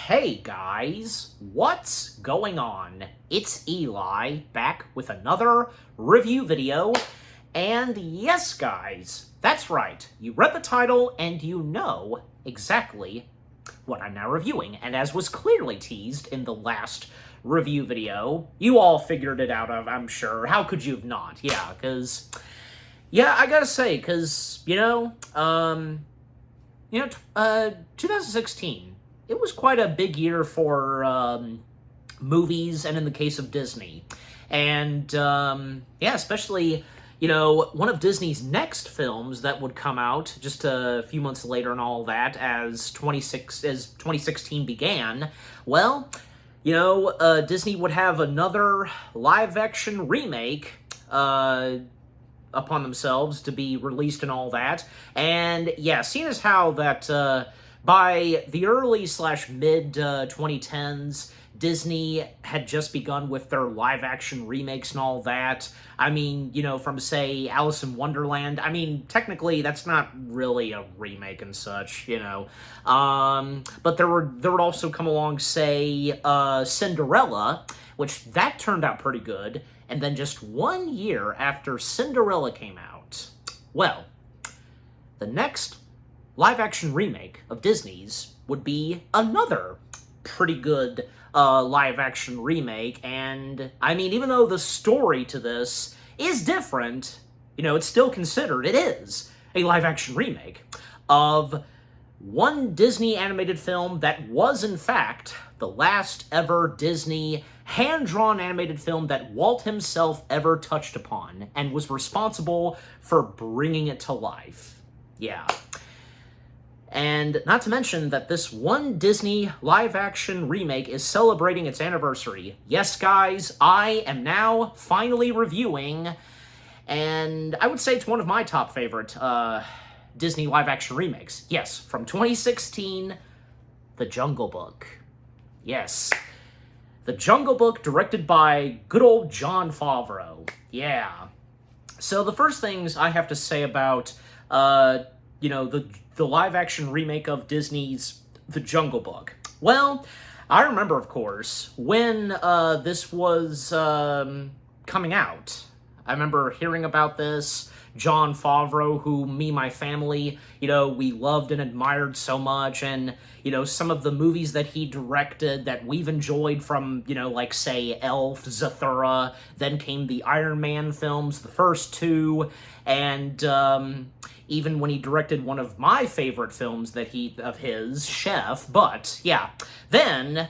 Hey guys, what's going on? It's Eli, back with another review video, and yes guys, that's right, you read the title and you know exactly what I'm now reviewing, and as was clearly teased in the last review video, you all figured it out, I'm sure. How could you have not? Yeah, I gotta say, 2016, it was quite a big year for movies, and in the case of Disney. And, especially, one of Disney's next films that would come out just a few months later and all that as 2016 began, well, Disney would have another live-action remake, upon themselves to be released and all that. And yeah, seeing as how that by the early/mid 2010s, Disney had just begun with their live-action remakes and all that. I mean, from, say, Alice in Wonderland, I mean, technically, that's not really a remake and such, But there would also come along, say, Cinderella, which that turned out pretty good. And then just 1 year after Cinderella came out, well, the next live-action remake of Disney's would be another pretty good live-action remake. And, I mean, even though the story to this is different, it's still considered, it is a live-action remake of one Disney animated film that was, in fact, the last ever Disney hand-drawn animated film that Walt himself ever touched upon and was responsible for bringing it to life. Yeah. And not to mention that this one Disney live-action remake is celebrating its anniversary. Yes, guys, I am now finally reviewing, and I would say it's one of my top favorite Disney live-action remakes. Yes, from 2016, The Jungle Book. Yes. The Jungle Book, directed by good old Jon Favreau. Yeah. So the first things I have to say about, the live-action remake of Disney's The Jungle Book. Well, I remember, of course, when this was coming out. I remember hearing about this. Jon Favreau, who me and my family, we loved and admired so much, and, some of the movies that he directed that we've enjoyed from, like, say, Elf, Zathura, then came the Iron Man films, the first two, and, even when he directed one of my favorite films of his, Chef, but, yeah, then,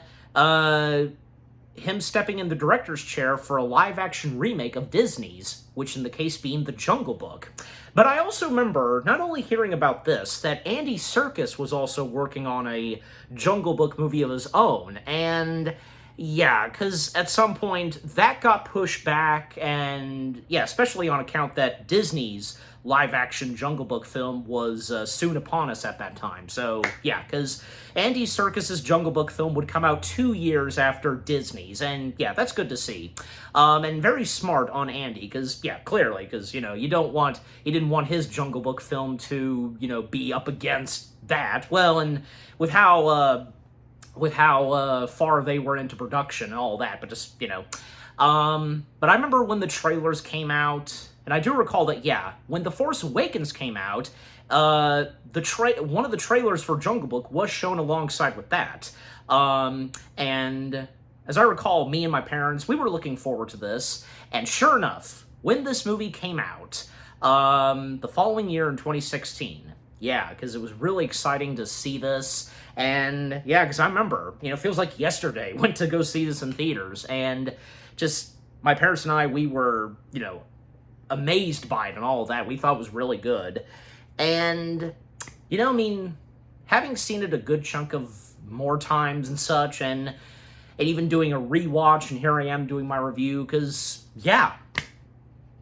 him stepping in the director's chair for a live-action remake of Disney's, which in the case being The Jungle Book. But I also remember not only hearing about this, that Andy Serkis was also working on a Jungle Book movie of his own, and yeah, because at some point that got pushed back, and yeah, especially on account that Disney's live-action Jungle Book film was soon upon us at that time. So, yeah, because Andy Serkis's Jungle Book film would come out 2 years after Disney's, and yeah, that's good to see. And very smart on Andy, because, yeah, clearly, because, he didn't want his Jungle Book film to, be up against that. Well, and with how far they were into production and all that, but just, but I remember when the trailers came out. And I do recall that, yeah, when The Force Awakens came out, one of the trailers for Jungle Book was shown alongside with that. And as I recall, me and my parents, we were looking forward to this. And sure enough, when this movie came out, the following year in 2016, yeah, because it was really exciting to see this. And yeah, because I remember, it feels like yesterday, went to go see this in theaters. And just, my parents and I, we were, amazed by it and all of that. We thought it was really good. And, having seen it a good chunk of more times and such, and even doing a rewatch, and here I am doing my review, because, yeah,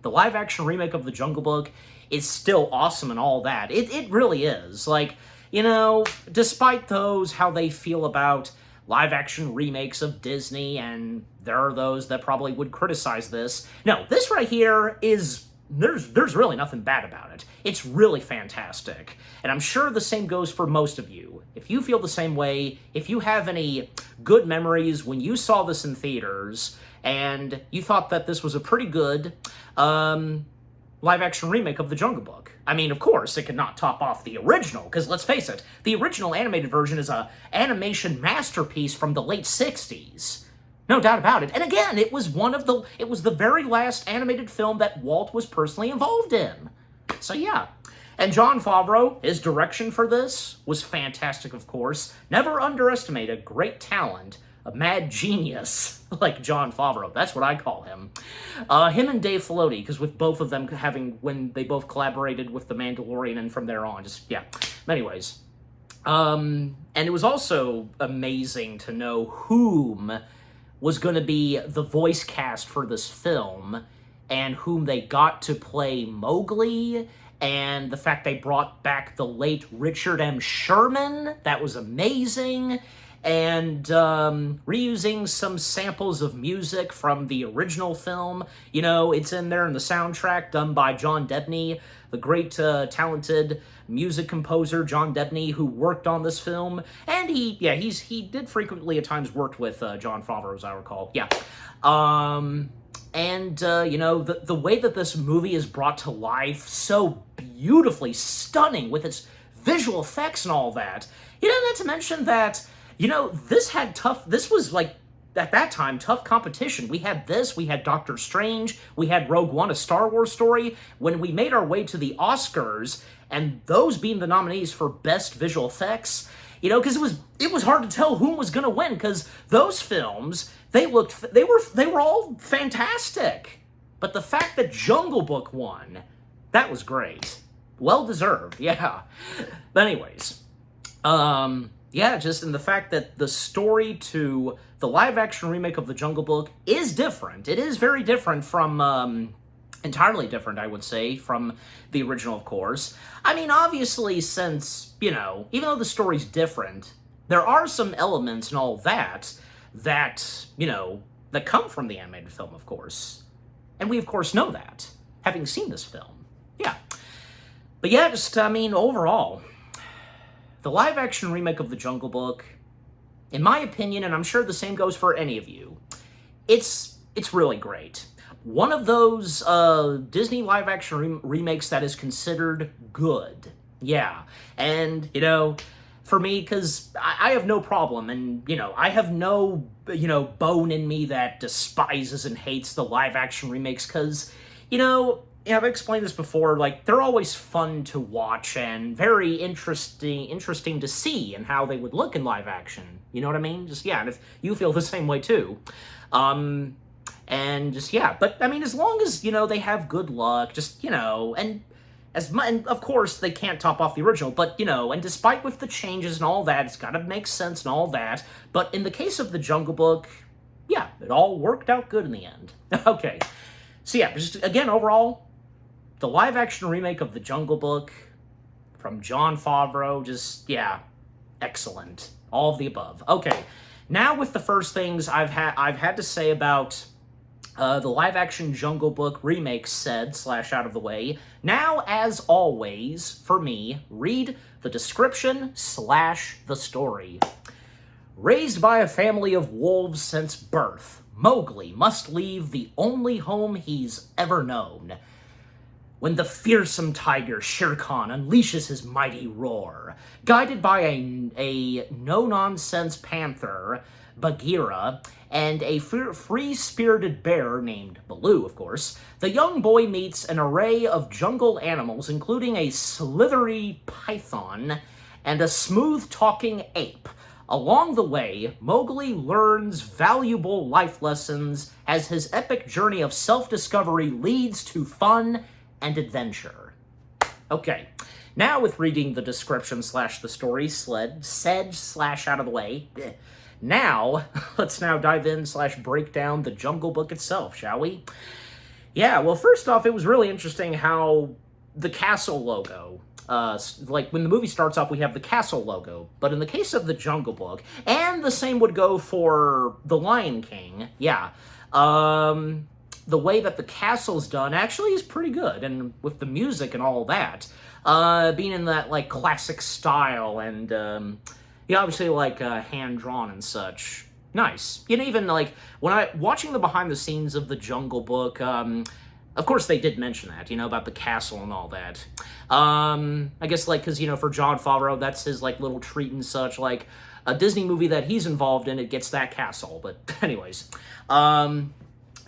the live-action remake of The Jungle Book is still awesome and all that. It really is. Like, despite how they feel about live-action remakes of Disney, and there are those that probably would criticize this. No, this right here is there's really nothing bad about it. It's really fantastic. And I'm sure the same goes for most of you. If you feel the same way, if you have any good memories when you saw this in theaters and you thought that this was a pretty good live-action remake of The Jungle Book. I mean, of course, it could not top off the original, because let's face it, the original animated version is a animation masterpiece from the late 60s. No doubt about it. And again, it was the very last animated film that Walt was personally involved in. So yeah. And Jon Favreau, his direction for this was fantastic, of course. Never underestimate a great talent, a mad genius like Jon Favreau. That's what I call him. Him and Dave Filoni, because with both of them when they both collaborated with The Mandalorian and from there on, yeah. Anyways. And it was also amazing to know whom was going to be the voice cast for this film and whom they got to play Mowgli, and the fact they brought back the late Richard M. Sherman. That was amazing. And reusing some samples of music from the original film. You know, it's in there in the soundtrack done by John Debney, the great talented music composer John Debney, who worked on this film. And he did frequently at times worked with Jon Favreau, as I recall. Yeah. You know, the way that this movie is brought to life, so beautifully stunning with its visual effects and all that. You know, not to mention that, you know, this was like, at that time, tough competition. We had Doctor Strange, we had Rogue One, a Star Wars story. When we made our way to the Oscars, and those being the nominees for Best Visual Effects, you know, because it was hard to tell who was going to win, because those films, they were all fantastic. But the fact that Jungle Book won, that was great. Well deserved, yeah. But anyways, yeah, just in the fact that the story to the live-action remake of The Jungle Book is different. It is very different from, entirely different, I would say, from the original, of course. I mean, obviously, since, you know, even though the story's different, there are some elements and all that, you know, that come from the animated film, of course. And we, of course, know that, having seen this film. Yeah. But yeah, just, I mean, overall, the live-action remake of The Jungle Book, in my opinion, and I'm sure the same goes for any of you, it's really great. One of those Disney live-action remakes that is considered good. Yeah. And, you know, for me, because I have no problem, and, you know, I have no, you know, bone in me that despises and hates the live-action remakes, because, you know, I've explained this before, like, they're always fun to watch and very interesting to see and how they would look in live action. You know what I mean? Just, yeah, and if you feel the same way too. And just, yeah, but, I mean, as long as, you know, they have good luck, just, you know, and of course, they can't top off the original, but, you know, and despite with the changes and all that, it's gotta make sense and all that, but in the case of The Jungle Book, yeah, it all worked out good in the end. Okay. So, yeah, just, again, overall, the live-action remake of The Jungle Book from Jon Favreau, just, yeah, excellent. All of the above. Okay, now with the first things I've had to say about the live-action Jungle Book remake /out of the way. Now, as always, for me, read the description / the story. Raised by a family of wolves since birth, Mowgli must leave the only home he's ever known. When the fearsome tiger Shere Khan unleashes his mighty roar, guided by a no-nonsense panther, Bagheera, and a free-spirited bear named Baloo, of course, the young boy meets an array of jungle animals, including a slithery python and a smooth-talking ape. Along the way, Mowgli learns valuable life lessons as his epic journey of self-discovery leads to fun and adventure. Okay, now with reading the description / the story / out of the way, now, let's now dive in / break down the Jungle Book itself, shall we? Yeah, well, first off, it was really interesting how the castle logo, like when the movie starts off, we have the castle logo, but in the case of the Jungle Book, and the same would go for The Lion King, yeah, the way that the castle's done actually is pretty good, and with the music and all that, being in that like classic style, and obviously like hand drawn and such. Nice. Even like when watching the behind the scenes of the Jungle Book, of course they did mention that, about the castle and all that. I guess like because for Jon Favreau, that's his like little treat and such. Like a Disney movie that he's involved in, it gets that castle. But anyways,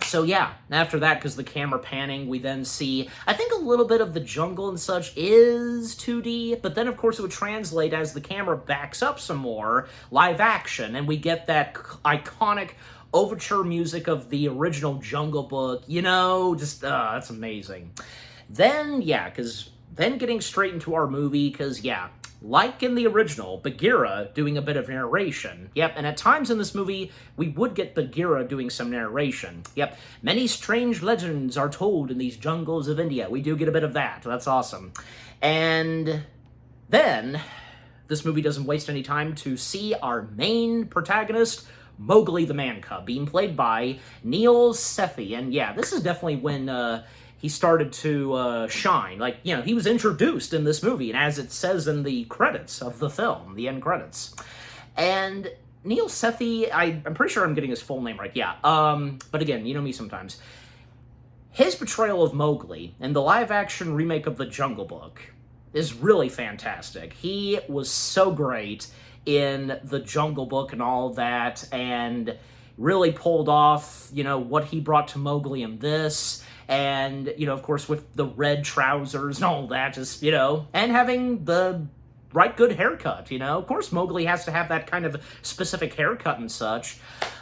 so yeah, after that, because the camera panning, we then see, I think a little bit of the jungle and such is 2D, but then of course it would translate as the camera backs up some more, live action, and we get that iconic overture music of the original Jungle Book, just, that's amazing. Then, yeah, because then getting straight into our movie, because, yeah, like in the original, Bagheera doing a bit of narration. Yep, and at times in this movie, we would get Bagheera doing some narration. Yep, many strange legends are told in these jungles of India. We do get a bit of that. That's awesome. And then, this movie doesn't waste any time to see our main protagonist, Mowgli the Man Cub, being played by Neel Sethi. And yeah, this is definitely when he started to shine. Like, he was introduced in this movie, and as it says in the credits of the film, the end credits. And Neel Sethi, I'm pretty sure I'm getting his full name right, yeah. But again, you know me sometimes. His portrayal of Mowgli in the live-action remake of The Jungle Book is really fantastic. He was so great in The Jungle Book and all that, and really pulled off, what he brought to Mowgli in this. And, of course, with the red trousers and all that, just, and having the right good haircut, Of course, Mowgli has to have that kind of specific haircut and such.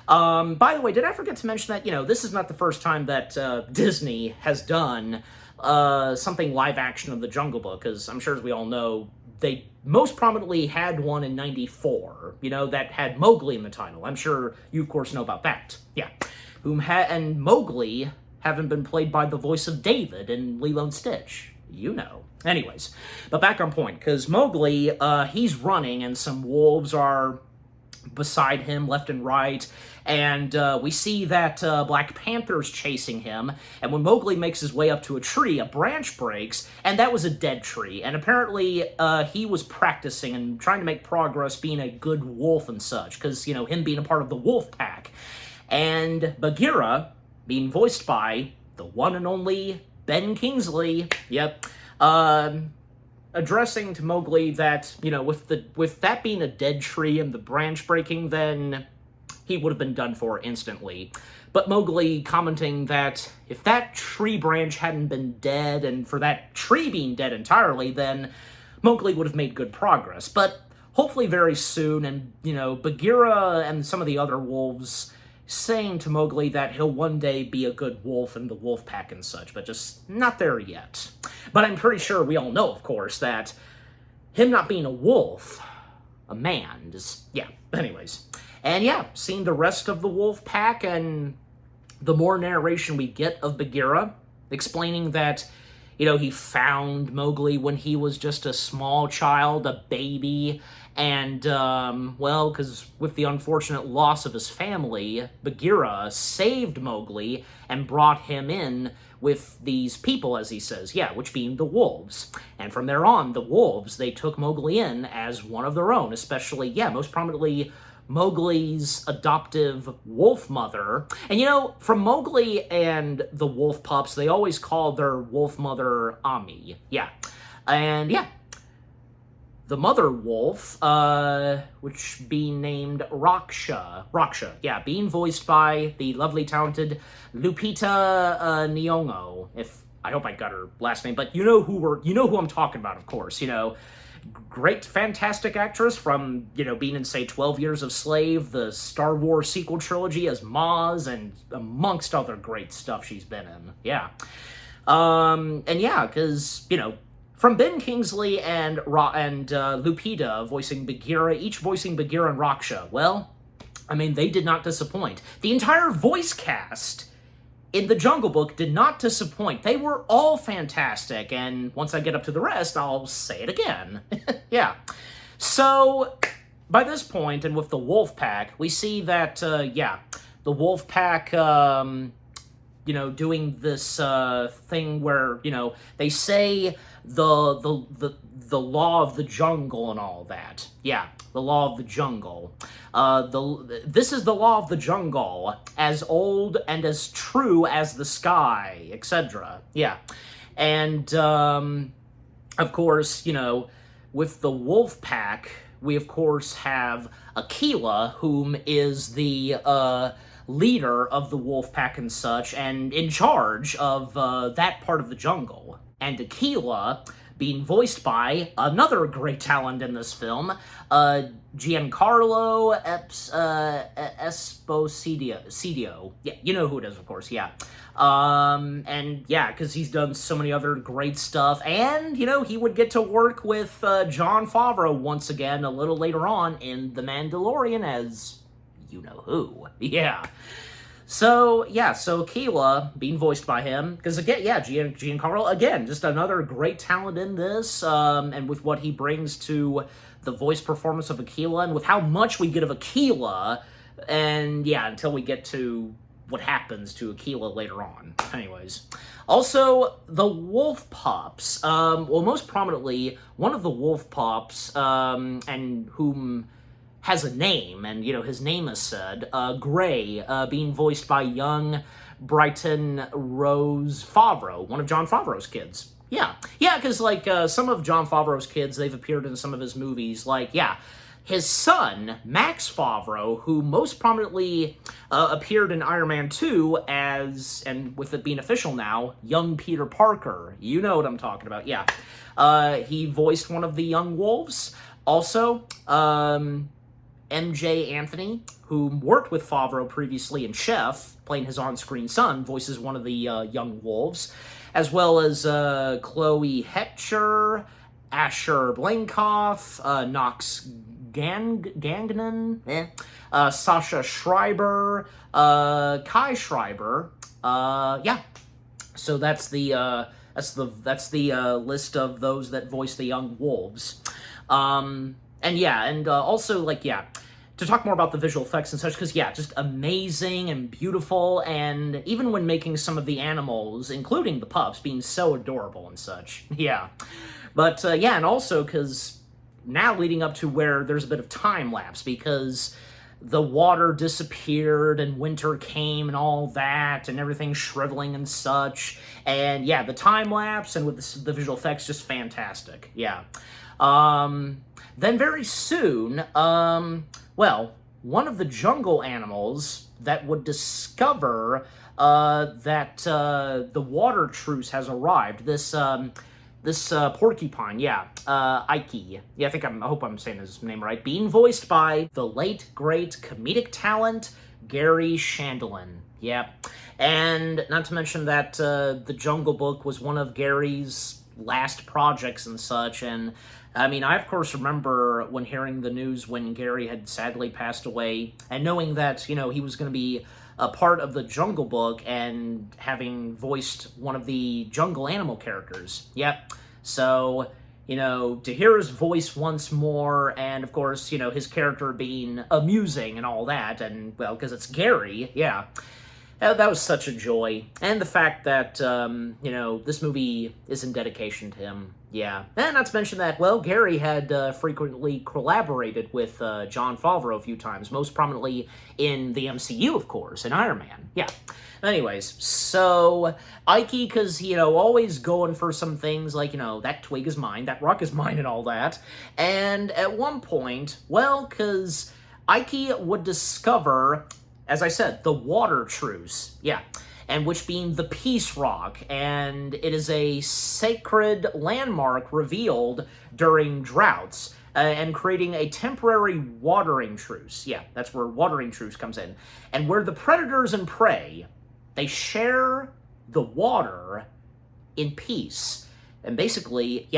By the way, did I forget to mention that, this is not the first time that Disney has done something live action of The Jungle Book, because I'm sure, as we all know, they most prominently had one in 94, that had Mowgli in the title. I'm sure you, of course, know about that. Yeah. And Mowgli having been played by the voice of David in Lilo and Stitch. Anyways, but back on point, because Mowgli, he's running, and some wolves are beside him, left and right, and we see that Black Panther's chasing him, and when Mowgli makes his way up to a tree, a branch breaks, and that was a dead tree, and apparently he was practicing and trying to make progress being a good wolf and such, because, him being a part of the wolf pack. And Bagheera, being voiced by the one and only Ben Kingsley, yep, addressing to Mowgli that, with that being a dead tree and the branch breaking, then he would have been done for instantly. But Mowgli commenting that if that tree branch hadn't been dead, and for that tree being dead entirely, then Mowgli would have made good progress. But hopefully very soon, and, Bagheera and some of the other wolves saying to Mowgli that he'll one day be a good wolf in the wolf pack and such, but just not there yet. But I'm pretty sure we all know, of course, that him not being a wolf, a man, just, yeah, anyways. And yeah, seeing the rest of the wolf pack, and the more narration we get of Bagheera, explaining that, he found Mowgli when he was just a small child, a baby, and, well, because with the unfortunate loss of his family, Bagheera saved Mowgli and brought him in with these people, as he says, yeah, which being the wolves. And from there on, the wolves, they took Mowgli in as one of their own, especially, yeah, most prominently Mowgli's adoptive wolf mother. And from Mowgli and the wolf pups, they always call their wolf mother Ami. Yeah. And yeah, the mother wolf, which being named Raksha. Raksha, yeah, being voiced by the lovely, talented Lupita Nyong'o. I hope I got her last name, but you know who I'm talking about, of course. Great, fantastic actress from, being in, say, 12 Years a Slave, the Star Wars sequel trilogy as Maz, and amongst other great stuff she's been in. Yeah. And yeah, because, from Ben Kingsley and Lupita voicing Bagheera, each voicing Bagheera and Raksha, well, they did not disappoint. The entire voice cast in The Jungle Book did not disappoint. They were all fantastic, and once I get up to the rest, I'll say it again. Yeah. So, by this point, and with the wolf pack, we see that, yeah, the wolf pack, doing this thing where, they say the law of the jungle and all that. Yeah, the law of the jungle. This is the law of the jungle, as old and as true as the sky, etc. Yeah. And, of course, with the wolf pack, we of course have Aquila, whom is the leader of the wolf pack and such, and in charge of that part of the jungle. And Aquila being voiced by another great talent in this film, Giancarlo Esposito. Yeah, you know who it is, of course, yeah. And yeah, because he's done so many other great stuff, and, he would get to work with Jon Favreau once again a little later on in The Mandalorian as you-know-who. Yeah. So Aquila, being voiced by him, because again, yeah, Giancarlo, again, just another great talent in this, and with what he brings to the voice performance of Aquila, and with how much we get of Aquila, and yeah, until we get to what happens to Aquila later on. Anyways. Also, the Wolf Pups, well, most prominently, one of the Wolf Pups, and whom has a name, and, his name is said, Gray, being voiced by young Brighton Rose Favreau, one of Jon Favreau's kids. Yeah, because, some of Jon Favreau's kids, they've appeared in some of his movies, his son, Max Favreau, who most prominently appeared in Iron Man 2 as, and with it being official now, young Peter Parker. You know what I'm talking about, yeah. He voiced one of the young wolves. Also, MJ Anthony, who worked with Favreau previously in Chef, playing his on-screen son, voices one of the young wolves, as well as Chloe Hetcher, Asher Blankoff, Knox Gagnon, Sasha Schreiber, Kai Schreiber. Yeah. So that's the list of those that voice the young wolves. And also, to talk more about the visual effects and such, because, just amazing and beautiful, and even when making some of the animals, including the pups, being so adorable and such, yeah. But, and also, because now leading up to where there's a bit of time-lapse, because the water disappeared, and winter came, and all that, and everything shriveling and such, and, the time-lapse, and with the visual effects, just fantastic, yeah. Then very soon, one of the jungle animals that would discover that the water truce has arrived, this porcupine, Ike, I hope I'm saying his name right, being voiced by the late, great comedic talent, Gary Shandling, and not to mention that The Jungle Book was one of Gary's last projects and such, and I of course remember when hearing the news when Gary had sadly passed away, and knowing that, he was going to be a part of the Jungle Book and having voiced one of the jungle animal characters. So, to hear his voice once more, and of course, his character being amusing and all that, and, because it's Gary, that was such a joy. And the fact that, this movie is in dedication to him. And not to mention that, Gary had frequently collaborated with Jon Favreau a few times, most prominently in the MCU, of course, in Iron Man. Anyways, so Ike, because, always going for some things like, that twig is mine, that rock is mine, and all that. And at one point, because Ike would discover, as I said, the water truce, and which being the Peace Rock, and it is a sacred landmark revealed during droughts, and creating a temporary watering truce. That's where watering truce comes in. And where the predators and prey, they share the water in peace. And basically,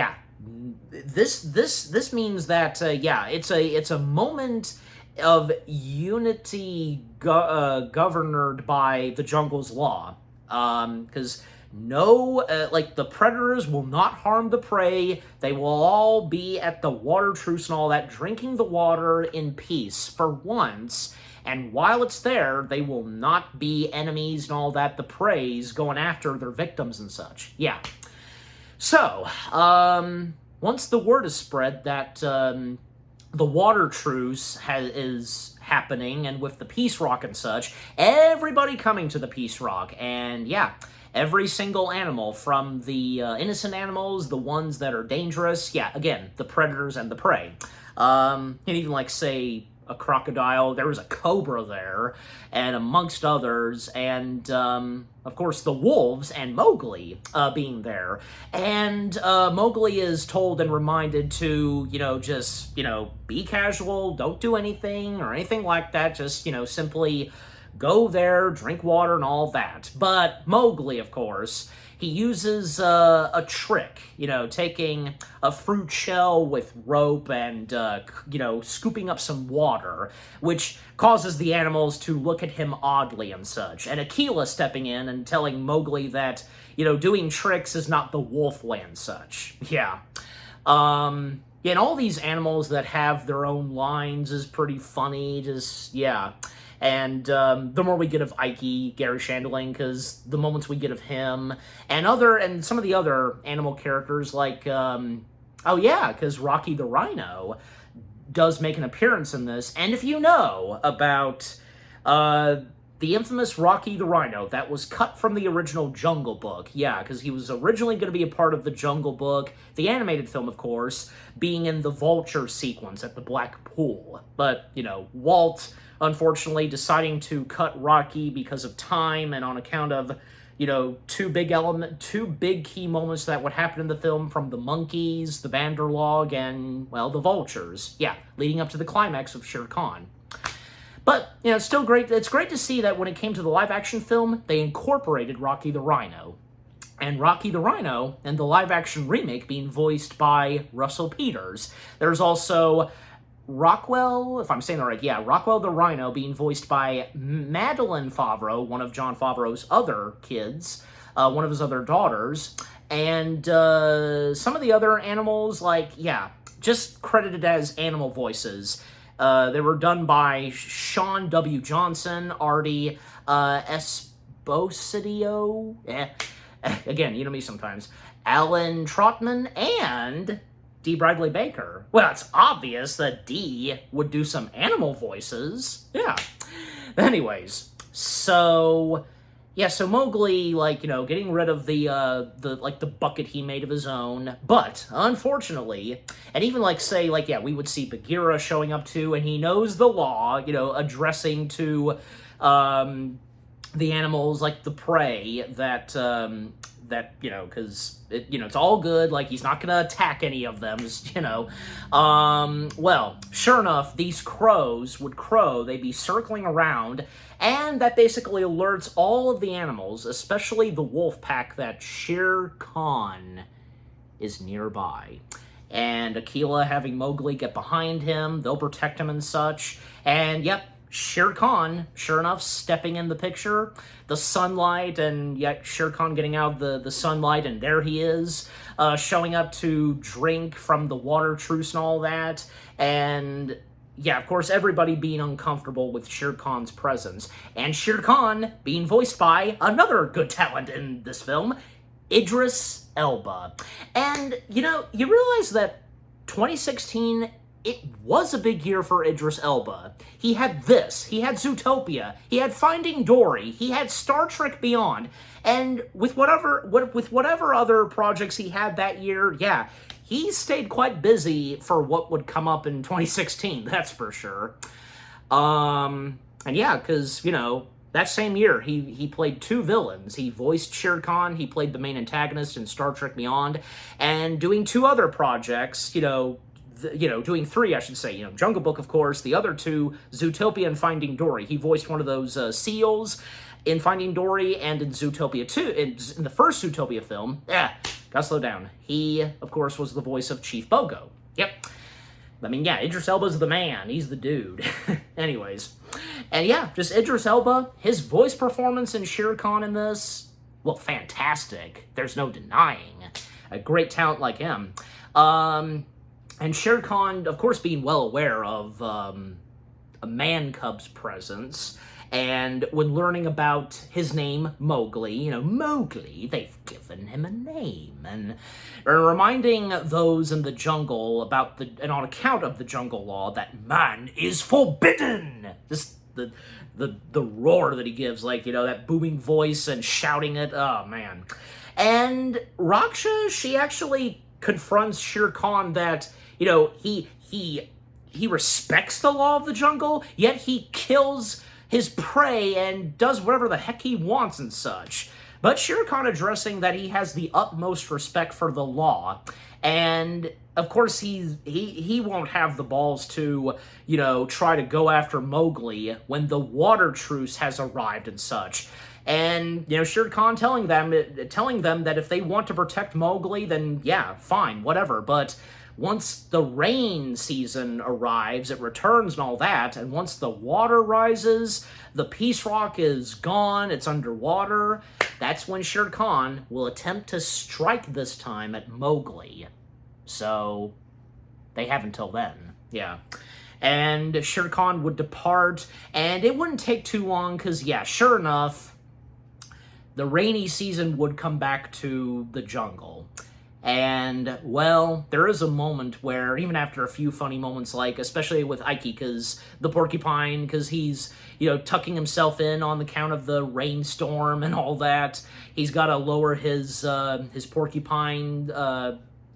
this means that, it's a moment of unity governed by the jungle's law, because the predators will not harm the prey. They will all be at the water truce and all that, drinking the water in peace for once, And while it's there, they will not be enemies and all that, the preys going after their victims and such. Yeah. So, once the word is spread that the water truce is happening, and with the Peace Rock and such, everybody coming to the Peace Rock, and yeah, every single animal, from the innocent animals, the ones that are dangerous, yeah, again, the predators and the prey. And even like, say, a crocodile, there was a cobra there, and amongst others, and of course the wolves and Mowgli being there. And Mowgli is told and reminded to, just, be casual, don't do anything or anything like that, just, simply go there, drink water and all that. But Mowgli, of course, he uses a trick, taking a fruit shell with rope and, scooping up some water, which causes the animals to look at him oddly and such. And Akela stepping in and telling Mowgli that, doing tricks is not the wolf way and such. Yeah. And all these animals that have their own lines is pretty funny, just, yeah. And the more we get of Ike, Gary Shandling, because the moments we get of him, and some of the other animal characters, like, because Rocky the Rhino does make an appearance in this. And if you know about the infamous Rocky the Rhino, that was cut from the original Jungle Book, yeah, because he was originally going to be a part of the Jungle Book, the animated film, of course, being in the vulture sequence at the Black Pool. But, Walt, unfortunately, deciding to cut Rocky because of time and on account of, two big key moments that would happen in the film, from the monkeys, the Banderlog, and, well, the vultures. Yeah, leading up to the climax of Shere Khan. But, it's still great. It's great to see that when it came to the live-action film, they incorporated Rocky the Rhino. And Rocky the Rhino and the live-action remake being voiced by Russell Peters. There's also Rockwell, if I'm saying that right, yeah, Rockwell the Rhino being voiced by Madeline Favreau, one of Jon Favreau's other kids, one of his other daughters, and some of the other animals, like, yeah, just credited as animal voices. They were done by Sean W. Johnson, Artie Esposito, again, you know me sometimes, Alan Trotman, and D. Bradley Baker. Well, it's obvious that D would do some animal voices. Yeah. Anyways, so Mowgli, getting rid of the bucket he made of his own, but unfortunately, and even we would see Bagheera showing up too, and he knows the law, addressing to the animals, like the prey, that because it's all good, he's not gonna attack any of them, well, sure enough, these crows would crow, they'd be circling around, and that basically alerts all of the animals, especially the wolf pack, that Shere Khan is nearby. And Akela having Mowgli get behind him, they'll protect him and such, and yep, Shere Khan, sure enough, stepping in the picture, the sunlight, and yet Shere Khan getting out of the sunlight, and there he is, showing up to drink from the water truce and all that, and yeah, of course, everybody being uncomfortable with Shere Khan's presence, and Shere Khan being voiced by another good talent in this film, Idris Elba. And, you realize that 2016, it was a big year for Idris Elba. He had this, he had Zootopia, he had Finding Dory, he had Star Trek Beyond, and with whatever other projects he had that year, yeah, he stayed quite busy for what would come up in 2016, that's for sure. And yeah, because, that same year, he played two villains. He voiced Shere Khan, he played the main antagonist in Star Trek Beyond, and doing two other projects, doing three, I should say, Jungle Book, of course, the other two, Zootopia and Finding Dory. He voiced one of those seals in Finding Dory, and in Zootopia 2, in the first Zootopia film, gotta slow down. He, of course, was the voice of Chief Bogo. Yep. I mean, yeah, Idris Elba's the man. He's the dude. Anyways. And yeah, just Idris Elba, his voice performance in Shere Khan in this, well, fantastic. There's no denying. A great talent like him. And Shere Khan, of course, being well aware of a man cub's presence. And when learning about his name, Mowgli, Mowgli, they've given him a name. And reminding those in the jungle about and on account of the jungle law, that man is forbidden. The roar that he gives, that booming voice and shouting it, oh man. And Raksha, she actually confronts Shere Khan that, he respects the law of the jungle, yet he kills his prey and does whatever the heck he wants and such. But Shere Khan addressing that he has the utmost respect for the law, and of course he won't have the balls to, try to go after Mowgli when the water truce has arrived and such. And, Shere Khan telling them that if they want to protect Mowgli, then yeah, fine, whatever, but once the rain season arrives, it returns and all that, and once the water rises, the Peace Rock is gone, it's underwater, that's when Shere Khan will attempt to strike this time at Mowgli. So, they have until then, yeah. And Shere Khan would depart, and it wouldn't take too long, because, yeah, sure enough, the rainy season would come back to the jungle. And, well, there is a moment where, even after a few funny moments, especially with Ikey, the porcupine, because he's, tucking himself in on the count of the rainstorm and all that. He's got to lower his porcupine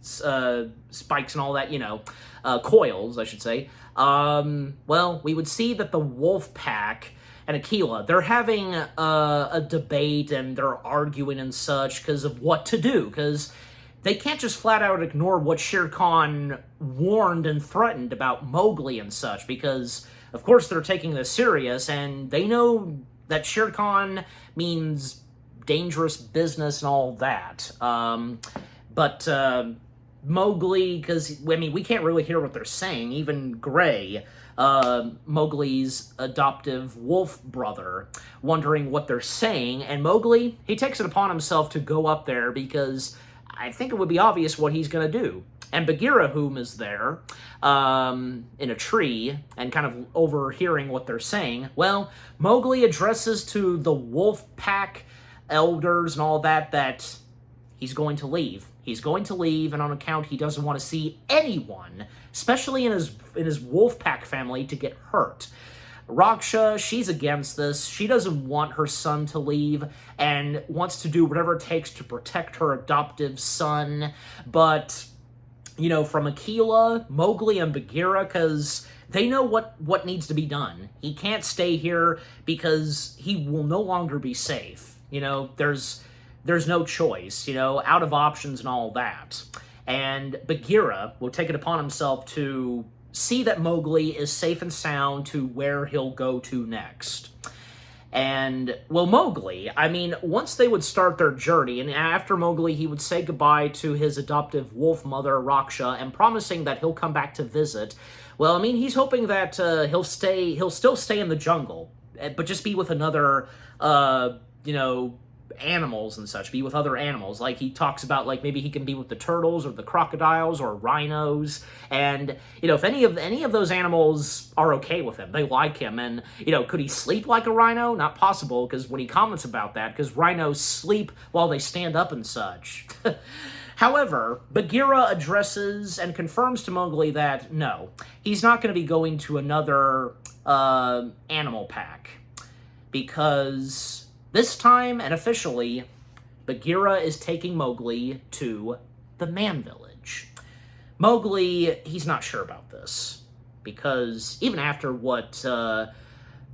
spikes and all that, coils, I should say. Well, we would see that the wolf pack and Akela, they're having a debate and they're arguing and such because of what to do, because they can't just flat out ignore what Shere Khan warned and threatened about Mowgli and such, because, of course, they're taking this serious, and they know that Shere Khan means dangerous business and all that. But Mowgli, because, we can't really hear what they're saying. Even Gray, Mowgli's adoptive wolf brother, wondering what they're saying, and Mowgli, he takes it upon himself to go up there because I think it would be obvious what he's going to do. And Bagheera, whom is there, in a tree, and kind of overhearing what they're saying, well, Mowgli addresses to the wolf pack elders and all that he's going to leave. He's going to leave, and on account he doesn't want to see anyone, especially in his wolf pack family, to get hurt. Raksha, she's against this. She doesn't want her son to leave and wants to do whatever it takes to protect her adoptive son. But, from Akela, Mowgli, and Bagheera, because they know what needs to be done. He can't stay here because he will no longer be safe. There's no choice, out of options and all that. And Bagheera will take it upon himself to see that Mowgli is safe and sound to where he'll go to next. And, well, Mowgli, once they would start their journey, and after Mowgli, he would say goodbye to his adoptive wolf mother, Raksha, and promising that he'll come back to visit. Well, he's hoping that he'll still stay in the jungle, but just be with another, animals and such, be with other animals. He talks about, maybe he can be with the turtles or the crocodiles or rhinos, and, if any of those animals are okay with him, they like him, and, could he sleep like a rhino? Not possible, because when he comments about that, because rhinos sleep while they stand up and such. However, Bagheera addresses and confirms to Mowgli that, no, he's not going to be going to another animal pack, because this time, and officially, Bagheera is taking Mowgli to the Man Village. Mowgli, he's not sure about this, because even after what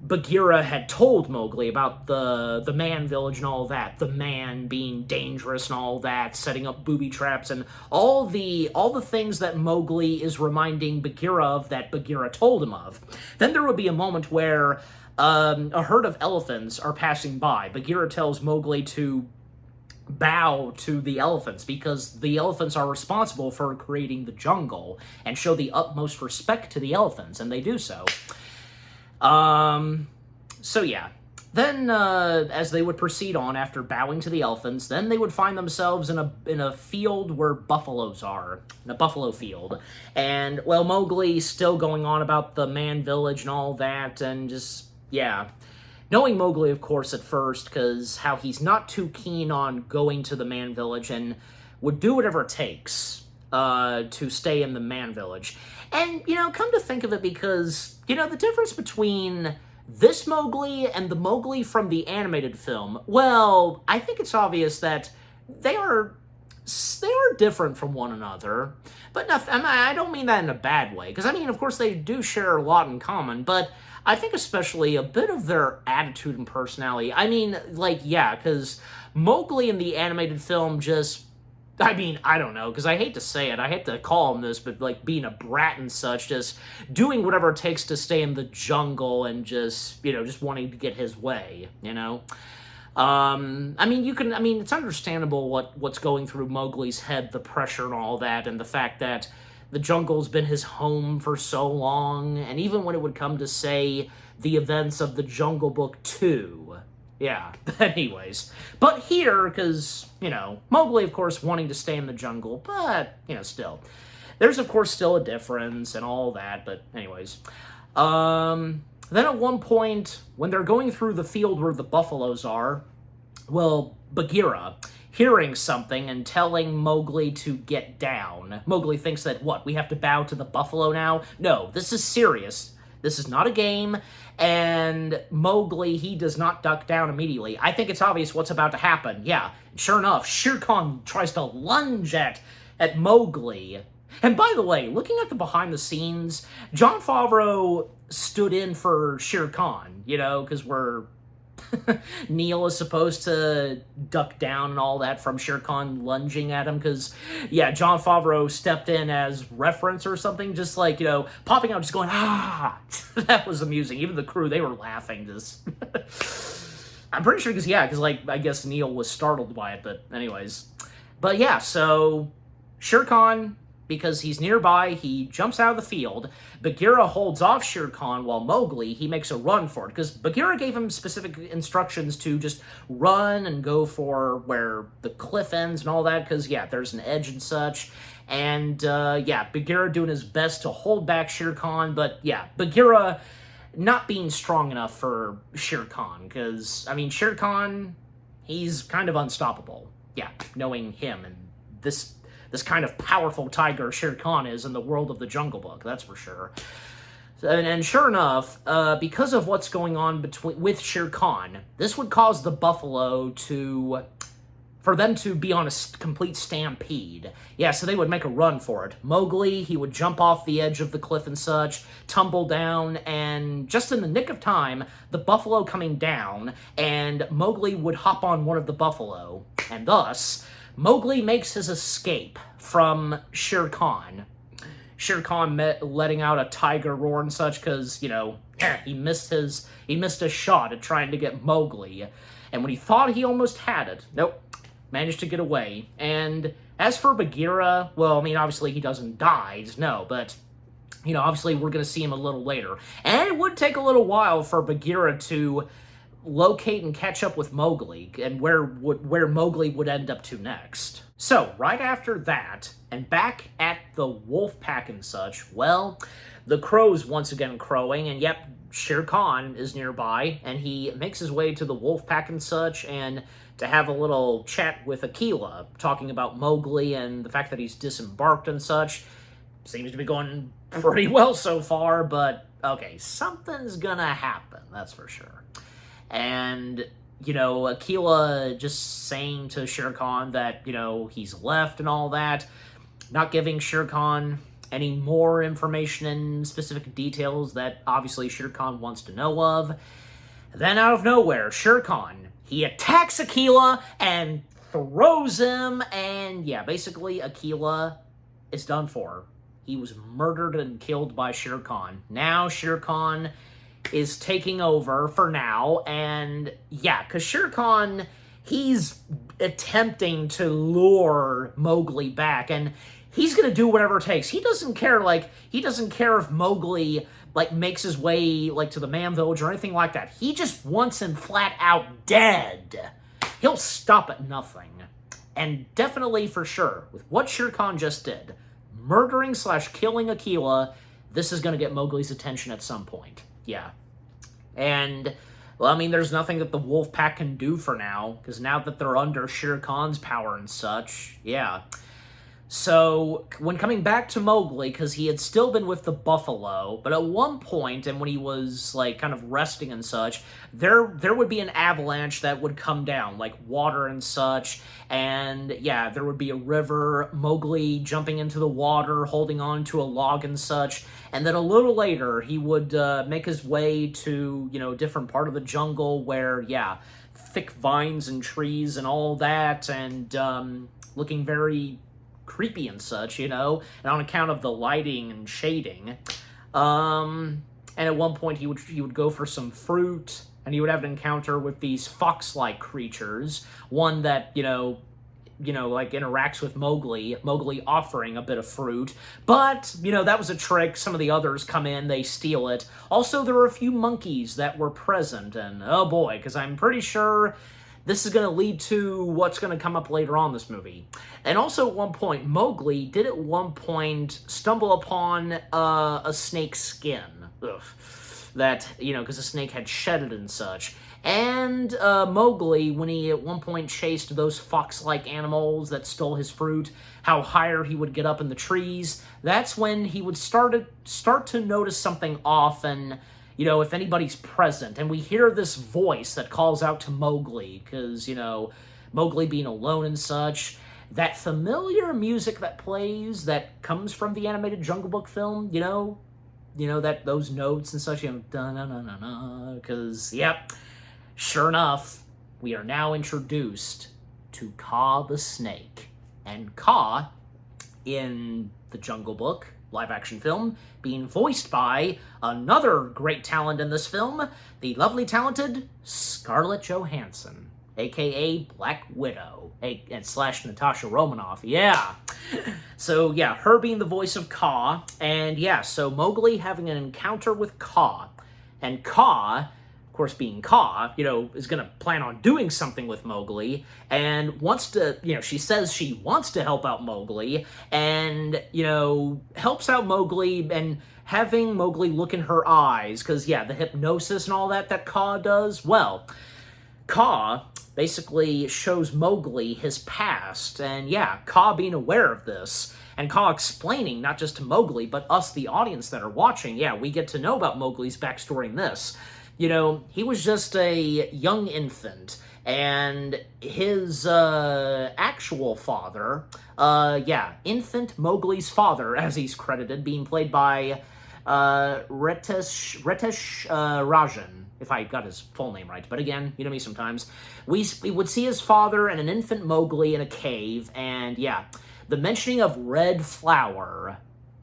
Bagheera had told Mowgli about the Man Village and all that, the man being dangerous and all that, setting up booby traps, and all the things that Mowgli is reminding Bagheera of that Bagheera told him of, then there would be a moment where a herd of elephants are passing by. Bagheera tells Mowgli to bow to the elephants because the elephants are responsible for creating the jungle and show the utmost respect to the elephants, and they do so. So yeah. Then, as they would proceed on after bowing to the elephants, then they would find themselves in a field where buffaloes are, in a buffalo field. And, well, Mowgli still going on about the man village and all that, and just, yeah. Knowing Mowgli, of course, at first, because how he's not too keen on going to the man village and would do whatever it takes to stay in the man village. And, come to think of it, because, the difference between this Mowgli and the Mowgli from the animated film, well, I think it's obvious that they are different from one another. But I don't mean that in a bad way, because, of course, they do share a lot in common, but I think especially a bit of their attitude and personality. Because Mowgli in the animated film just... I don't know, because I hate to say it, I hate to call him this, but, being a brat and such, just doing whatever it takes to stay in the jungle and just wanting to get his way, it's understandable what's going through Mowgli's head, the pressure and all that, and the fact that the jungle's been his home for so long, and even when it would come to, say, the events of the Jungle Book 2... Yeah, anyways. But here, because, Mowgli, of course, wanting to stay in the jungle, but, still. There's, of course, still a difference and all that, but anyways. Then at one point, when they're going through the field where the buffaloes are, well, Bagheera, hearing something and telling Mowgli to get down. Mowgli thinks that, what, we have to bow to the buffalo now? No, this is serious. This is not a game, and Mowgli, he does not duck down immediately. I think it's obvious what's about to happen. Yeah, sure enough, Shere Khan tries to lunge at Mowgli. And by the way, looking at the behind the scenes, Jon Favreau stood in for Shere Khan, because Neil is supposed to duck down and all that from Shere Khan lunging at him, because, yeah, Jon Favreau stepped in as reference or something, just popping out, just going, ah! That was amusing. Even the crew, they were laughing, just... I'm pretty sure, because, I guess Neil was startled by it, but anyways. But, yeah, so, Shere Khan... Because he's nearby, he jumps out of the field. Bagheera holds off Shere Khan while Mowgli, he makes a run for it. Because Bagheera gave him specific instructions to just run and go for where the cliff ends and all that. Because, yeah, there's an edge and such. And, Bagheera doing his best to hold back Shere Khan. But, yeah, Bagheera not being strong enough for Shere Khan. Because, Shere Khan, he's kind of unstoppable. Yeah, knowing him and this kind of powerful tiger Shere Khan is in the world of the Jungle Book, that's for sure. And sure enough, because of what's going on with Shere Khan, this would cause the buffalo for them to be on a complete stampede. Yeah, so they would make a run for it. Mowgli, he would jump off the edge of the cliff and such, tumble down, and just in the nick of time, the buffalo coming down, and Mowgli would hop on one of the buffalo, and thus... Mowgli makes his escape from Shere Khan. Shere Khan letting out a tiger roar and such because, he missed a shot at trying to get Mowgli. And when he thought he almost had it, nope, managed to get away. And as for Bagheera, well, obviously he doesn't die, no, but, obviously we're going to see him a little later. And it would take a little while for Bagheera to locate and catch up with Mowgli, and where Mowgli would end up to next. So, right after that, and back at the wolf pack and such, well, the crow's once again crowing, and yep, Shere Khan is nearby, and he makes his way to the wolf pack and such, and to have a little chat with Akela, talking about Mowgli and the fact that he's disembarked and such. Seems to be going pretty well so far, but okay, something's gonna happen, that's for sure. And, Akela just saying to Shere Khan that, he's left and all that, not giving Shere Khan any more information and specific details that obviously Shere Khan wants to know of. Then out of nowhere, Shere Khan, he attacks Akela and throws him, and yeah, basically Akela is done for. He was murdered and killed by Shere Khan. Now Shere Khan is taking over for now, and yeah, because Shere Khan, he's attempting to lure Mowgli back, and he's gonna do whatever it takes. He doesn't care if Mowgli like, makes his way, like, to the Man Village or anything like that. He just wants him flat out dead. He'll stop at nothing. And definitely, for sure, with what Shere Khan just did, murdering / killing Akela, this is going to get Mowgli's attention at some point. Yeah. And, well, I mean, there's nothing that the wolf pack can do for now, because now that they're under Shere Khan's power and such, yeah. So, when coming back to Mowgli, because he had still been with the buffalo, but at one point, and when he was, like, kind of resting and such, there would be an avalanche that would come down, like water and such, and, yeah, there would be a river, Mowgli jumping into the water, holding on to a log and such, and then a little later, he would make his way to, a different part of the jungle where, yeah, thick vines and trees and all that, and looking very creepy and such, and on account of the lighting and shading. And at one point he would go for some fruit, and he would have an encounter with these fox-like creatures, one that, like interacts with Mowgli offering a bit of fruit, but, that was a trick. Some of the others come in, they steal it. Also, there were a few monkeys that were present, and oh boy, because I'm pretty sure this is going to lead to what's going to come up later on in this movie. And also at one point, Mowgli did at one point stumble upon a snake's skin. Ugh. That, because the snake had shed it and such. And Mowgli, when he at one point chased those fox-like animals that stole his fruit, how higher he would get up in the trees, that's when he would start to notice something off, and if anybody's present, and we hear this voice that calls out to Mowgli, because, Mowgli being alone and such, that familiar music that plays that comes from the animated Jungle Book film, that those notes and such, da-na-na-na-na, because, yep, sure enough, we are now introduced to Kaa the Snake. And Kaa, in the Jungle Book live-action film, being voiced by another great talent in this film, the lovely, talented Scarlett Johansson, a.k.a. Black Widow, and / Natasha Romanoff, yeah. So, yeah, her being the voice of Kaa, and yeah, so Mowgli having an encounter with Kaa, and Kaa, of course being Kaa, is going to plan on doing something with Mowgli, and wants to, she says she wants to help out Mowgli, and, helps out Mowgli, and having Mowgli look in her eyes, because, yeah, the hypnosis and all that Kaa does, well, Kaa basically shows Mowgli his past, and yeah, Kaa being aware of this, and Kaa explaining, not just to Mowgli, but us, the audience that are watching, yeah, we get to know about Mowgli's backstory in this. He was just a young infant, and his actual father, infant Mowgli's father, as he's credited, being played by Ritesh Rajan, if I got his full name right. But again, me sometimes. We would see his father and an infant Mowgli in a cave, and yeah, the mentioning of red flower,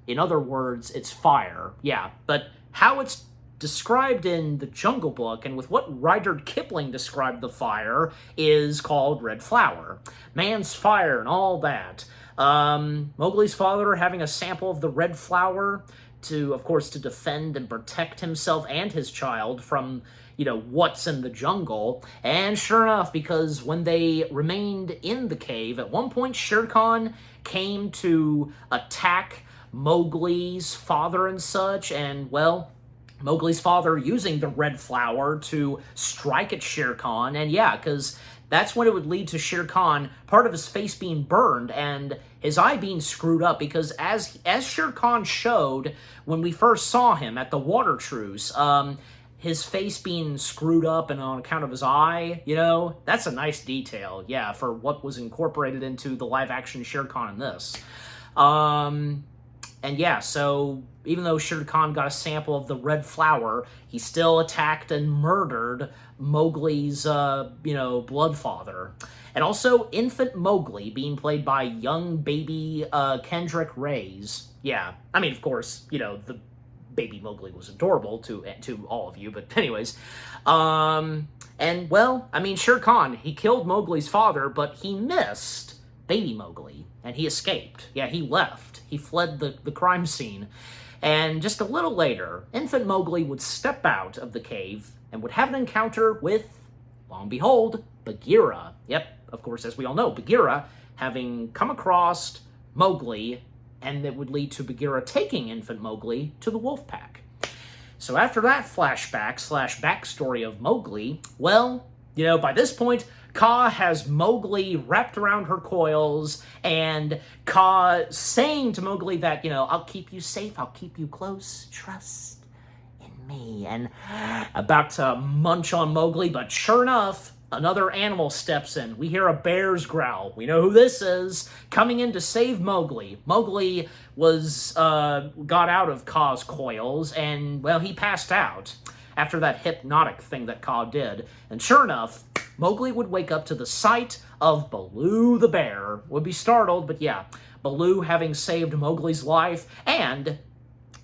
in other words, it's fire, yeah, but how it's described in the Jungle Book, and with what Rudyard Kipling described the fire, is called red flower. Man's fire and all that. Mowgli's father having a sample of the red flower to, of course, to defend and protect himself and his child from, what's in the jungle. And sure enough, because when they remained in the cave, at one point Shere Khan came to attack Mowgli's father and such, and, well, Mowgli's father using the red flower to strike at Shere Khan, and yeah, because that's when it would lead to Shere Khan, part of his face being burned, and his eye being screwed up, because as Shere Khan showed when we first saw him at the water truce, his face being screwed up and on account of his eye, that's a nice detail, yeah, for what was incorporated into the live-action Shere Khan in this. And yeah, so even though Shere Khan got a sample of the red flower, he still attacked and murdered Mowgli's, blood father. And also, infant Mowgli being played by young baby Kendrick Reyes. Yeah, I mean, of course, the baby Mowgli was adorable to all of you, but anyways. And, well, I mean, Shere Khan, he killed Mowgli's father, but he missed baby Mowgli, and he escaped. Yeah, he left. He fled the crime scene. And just a little later, infant Mowgli would step out of the cave and would have an encounter with, lo and behold, Bagheera. Yep, of course, as we all know, Bagheera having come across Mowgli, and that would lead to Bagheera taking infant Mowgli to the wolf pack. So after that flashback / backstory of Mowgli, well, by this point, Kaa has Mowgli wrapped around her coils, and Kaa saying to Mowgli that, I'll keep you safe, I'll keep you close, trust in me, and about to munch on Mowgli, but sure enough, another animal steps in. We hear a bear's growl. We know who this is, coming in to save Mowgli. Mowgli was, got out of Kaa's coils, and, well, he passed out after that hypnotic thing that Kaa did, and sure enough, Mowgli would wake up to the sight of Baloo the bear, would be startled, but yeah, Baloo having saved Mowgli's life, and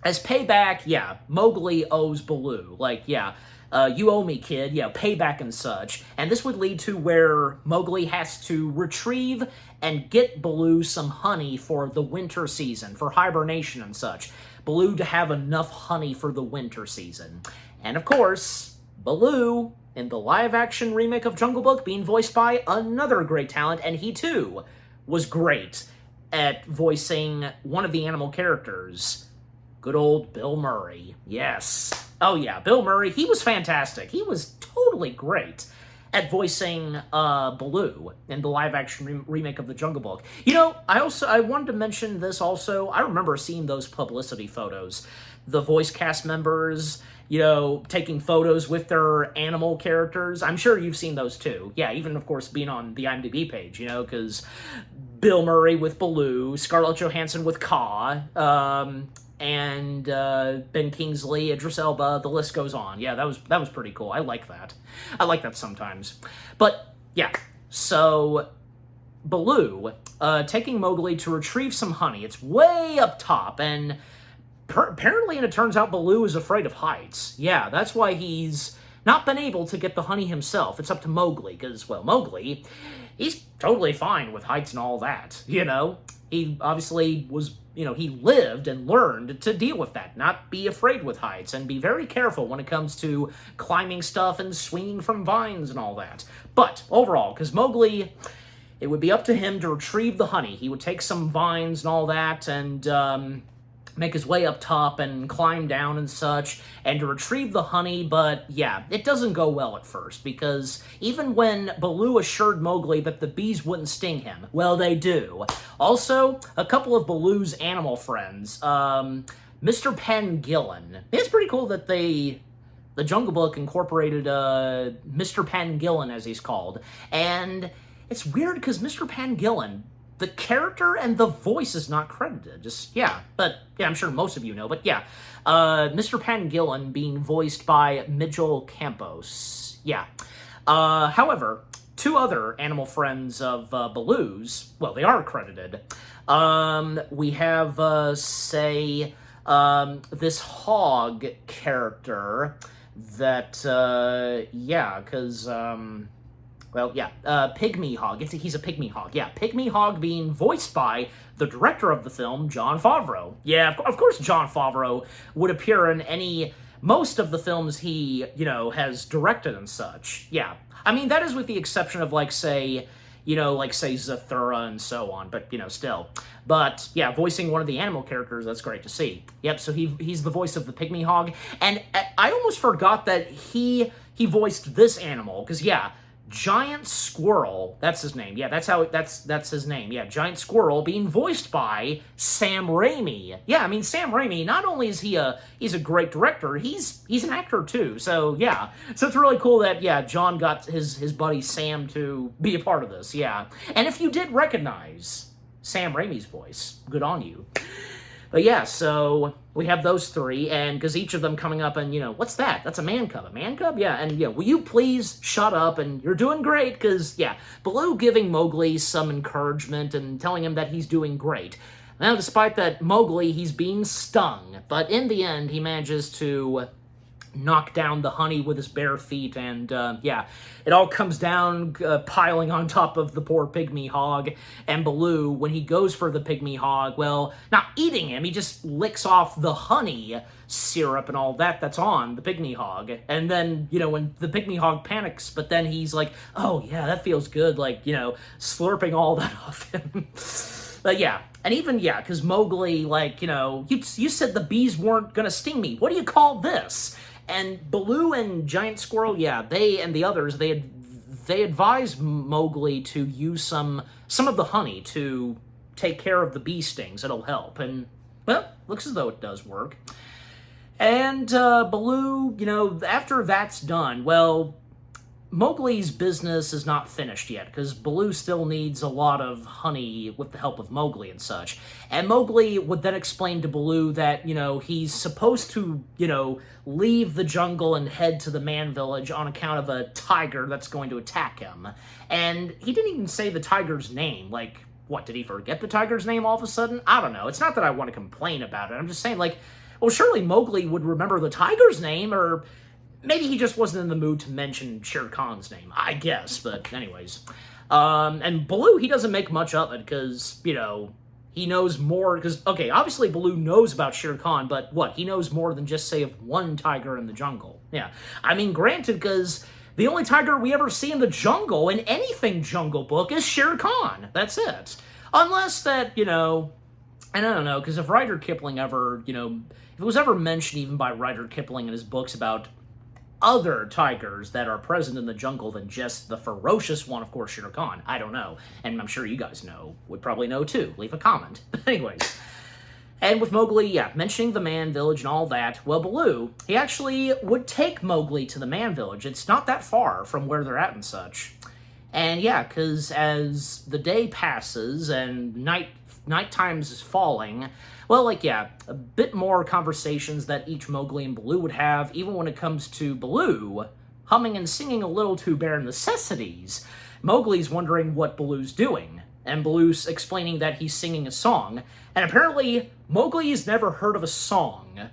as payback, Mowgli owes Baloo, you owe me, kid, payback and such, and this would lead to where Mowgli has to retrieve and get Baloo some honey for the winter season, for hibernation and such. Baloo to have enough honey for the winter season. And of course, Baloo, in the live-action remake of Jungle Book, being voiced by another great talent, and he too was great at voicing one of the animal characters. Good old Bill Murray. Yes. Oh yeah, Bill Murray, he was fantastic. He was totally great at voicing Baloo in the live-action remake of the Jungle Book. I wanted to mention this also. I remember seeing those publicity photos. The voice cast members, taking photos with their animal characters. I'm sure you've seen those too. Yeah, even, of course, being on the IMDb page, because Bill Murray with Baloo, Scarlett Johansson with Kaa, and Ben Kingsley, Idris Elba, the list goes on. Yeah, that was pretty cool. I like that. I like that sometimes. But, yeah, so Baloo, taking Mowgli to retrieve some honey. It's way up top, and apparently, and it turns out, Baloo is afraid of heights. Yeah, that's why he's not been able to get the honey himself. It's up to Mowgli, because, well, Mowgli, he's totally fine with heights and all that, He obviously was, he lived and learned to deal with that, not be afraid with heights, and be very careful when it comes to climbing stuff and swinging from vines and all that. But, overall, because Mowgli, it would be up to him to retrieve the honey. He would take some vines and all that, and, make his way up top and climb down and such, and to retrieve the honey, but yeah, it doesn't go well at first, because even when Baloo assured Mowgli that the bees wouldn't sting him, well, they do. Also, a couple of Baloo's animal friends, Mr. Pangolin. It's pretty cool that the Jungle Book incorporated Mr. Pangolin, as he's called, and it's weird because Mr. Pangolin, the character and the voice is not credited. But I'm sure most of you know. But yeah, Mr. Pangolin being voiced by Mitchell Campos. Yeah. However, two other animal friends of Baloo's, well, they are credited. We have, this hog character that, Pygmy Hog. He's a Pygmy Hog. Yeah, Pygmy Hog being voiced by the director of the film, Jon Favreau. Yeah, of course Jon Favreau would appear in most of the films he, has directed and such. Yeah. I mean, that is with the exception of, say Zathura and so on, but, still. But, yeah, voicing one of the animal characters, that's great to see. Yep, so he's the voice of the Pygmy Hog, and I almost forgot that he voiced this animal, because, Giant Squirrel, that's his name. Yeah, that's his name. Yeah, Giant Squirrel being voiced by Sam Raimi. Yeah, I mean, Sam Raimi, not only is he's a great director, he's an actor too. So, yeah. So it's really cool that, John got his buddy Sam to be a part of this. Yeah. And if you did recognize Sam Raimi's voice, good on you. But yeah, so we have those three, and because each of them coming up and, what's that? That's a man cub. A man cub? Yeah, and will you please shut up? And you're doing great, because, Baloo giving Mowgli some encouragement and telling him that he's doing great. Now, despite that, Mowgli, he's being stung, but in the end, he manages to knock down the honey with his bare feet, and yeah, it all comes down, piling on top of the poor pygmy hog. And Baloo, when he goes for the pygmy hog, well, not eating him, he just licks off the honey syrup and all that that's on the pygmy hog. And then, when the pygmy hog panics, but then he's like, oh yeah, that feels good, like, slurping all that off him. But yeah, and even, because Mowgli, like, you said the bees weren't gonna sting me. What do you call this? And Baloo and Giant Squirrel, they and the others, they advised Mowgli to use some of the honey to take care of the bee stings. It'll help. And, well, looks as though it does work. And Baloo, after that's done, well, Mowgli's business is not finished yet, because Baloo still needs a lot of honey with the help of Mowgli and such. And Mowgli would then explain to Baloo that, he's supposed to, leave the jungle and head to the man village on account of a tiger that's going to attack him. And he didn't even say the tiger's name. Like, what, did he forget the tiger's name all of a sudden? I don't know. It's not that I want to complain about it. I'm just saying, like, well, surely Mowgli would remember the tiger's name, or maybe he just wasn't in the mood to mention Shere Khan's name, I guess, but anyways. And Baloo, he doesn't make much of it, because, he knows more, because, okay, obviously Baloo knows about Shere Khan, but what, he knows more than just, say, of one tiger in the jungle. Yeah, I mean, granted, because the only tiger we ever see in the jungle, in anything Jungle Book, is Shere Khan. That's it. Unless that, and I don't know, because if Rudyard Kipling ever, if it was ever mentioned even by Rudyard Kipling in his books about other tigers that are present in the jungle than just the ferocious one, of course, Shere Khan. I don't know. And I'm sure you guys would probably know too. Leave a comment. Anyways. And with Mowgli, mentioning the man village and all that, well, Baloo, he actually would take Mowgli to the man village. It's not that far from where they're at and such. And because as the day passes and nighttime's is falling, well, a bit more conversations that each Mowgli and Baloo would have, even when it comes to Baloo humming and singing a little to bare necessities. Mowgli's wondering what Baloo's doing, and Baloo's explaining that he's singing a song, and apparently Mowgli's never heard of a song.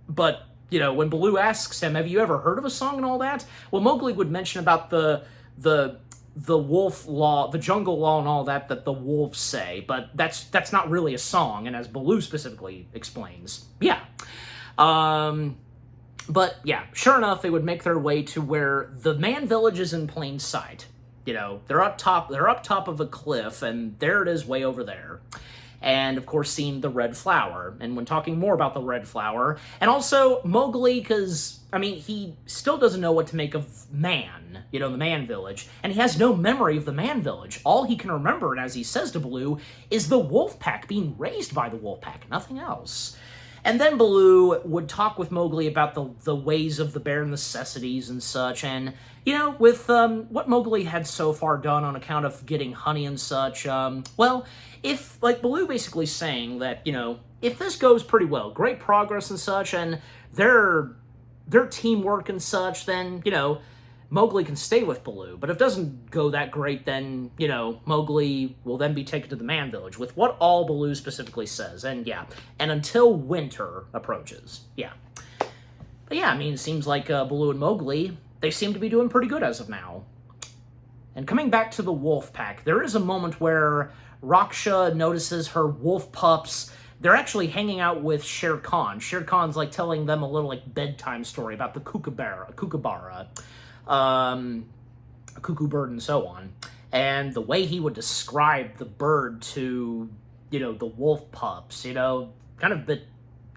But, when Baloo asks him, have you ever heard of a song and all that? Well, Mowgli would mention about the wolf law, the jungle law and all that the wolves say, but that's not really a song, and as Baloo specifically explains. But sure enough, they would make their way to where the man village is in plain sight. They're up top of a cliff, and there it is way over there. And, of course, seeing the red flower. And when talking more about the red flower, and also Mowgli, because, he still doesn't know what to make of Man, the man village, and he has no memory of the man village. All he can remember, and as he says to Baloo, is the wolf pack, being raised by the wolf pack, nothing else. And then Baloo would talk with Mowgli about the ways of the bare necessities and such, and, with what Mowgli had so far done on account of getting honey and such, if, Baloo basically saying that, if this goes pretty well, great progress and such, and their teamwork and such, then, Mowgli can stay with Baloo. But if it doesn't go that great, then, Mowgli will then be taken to the man village, with what all Baloo specifically says, and and until winter approaches, But it seems like Baloo and Mowgli, they seem to be doing pretty good as of now. And coming back to the wolf pack, there is a moment where Raksha notices her wolf pups. They're actually hanging out with Shere Khan. Shere Khan's telling them a little bedtime story about the kookaburra, a cuckoo bird and so on. And the way he would describe the bird to, the wolf pups, kind of a bit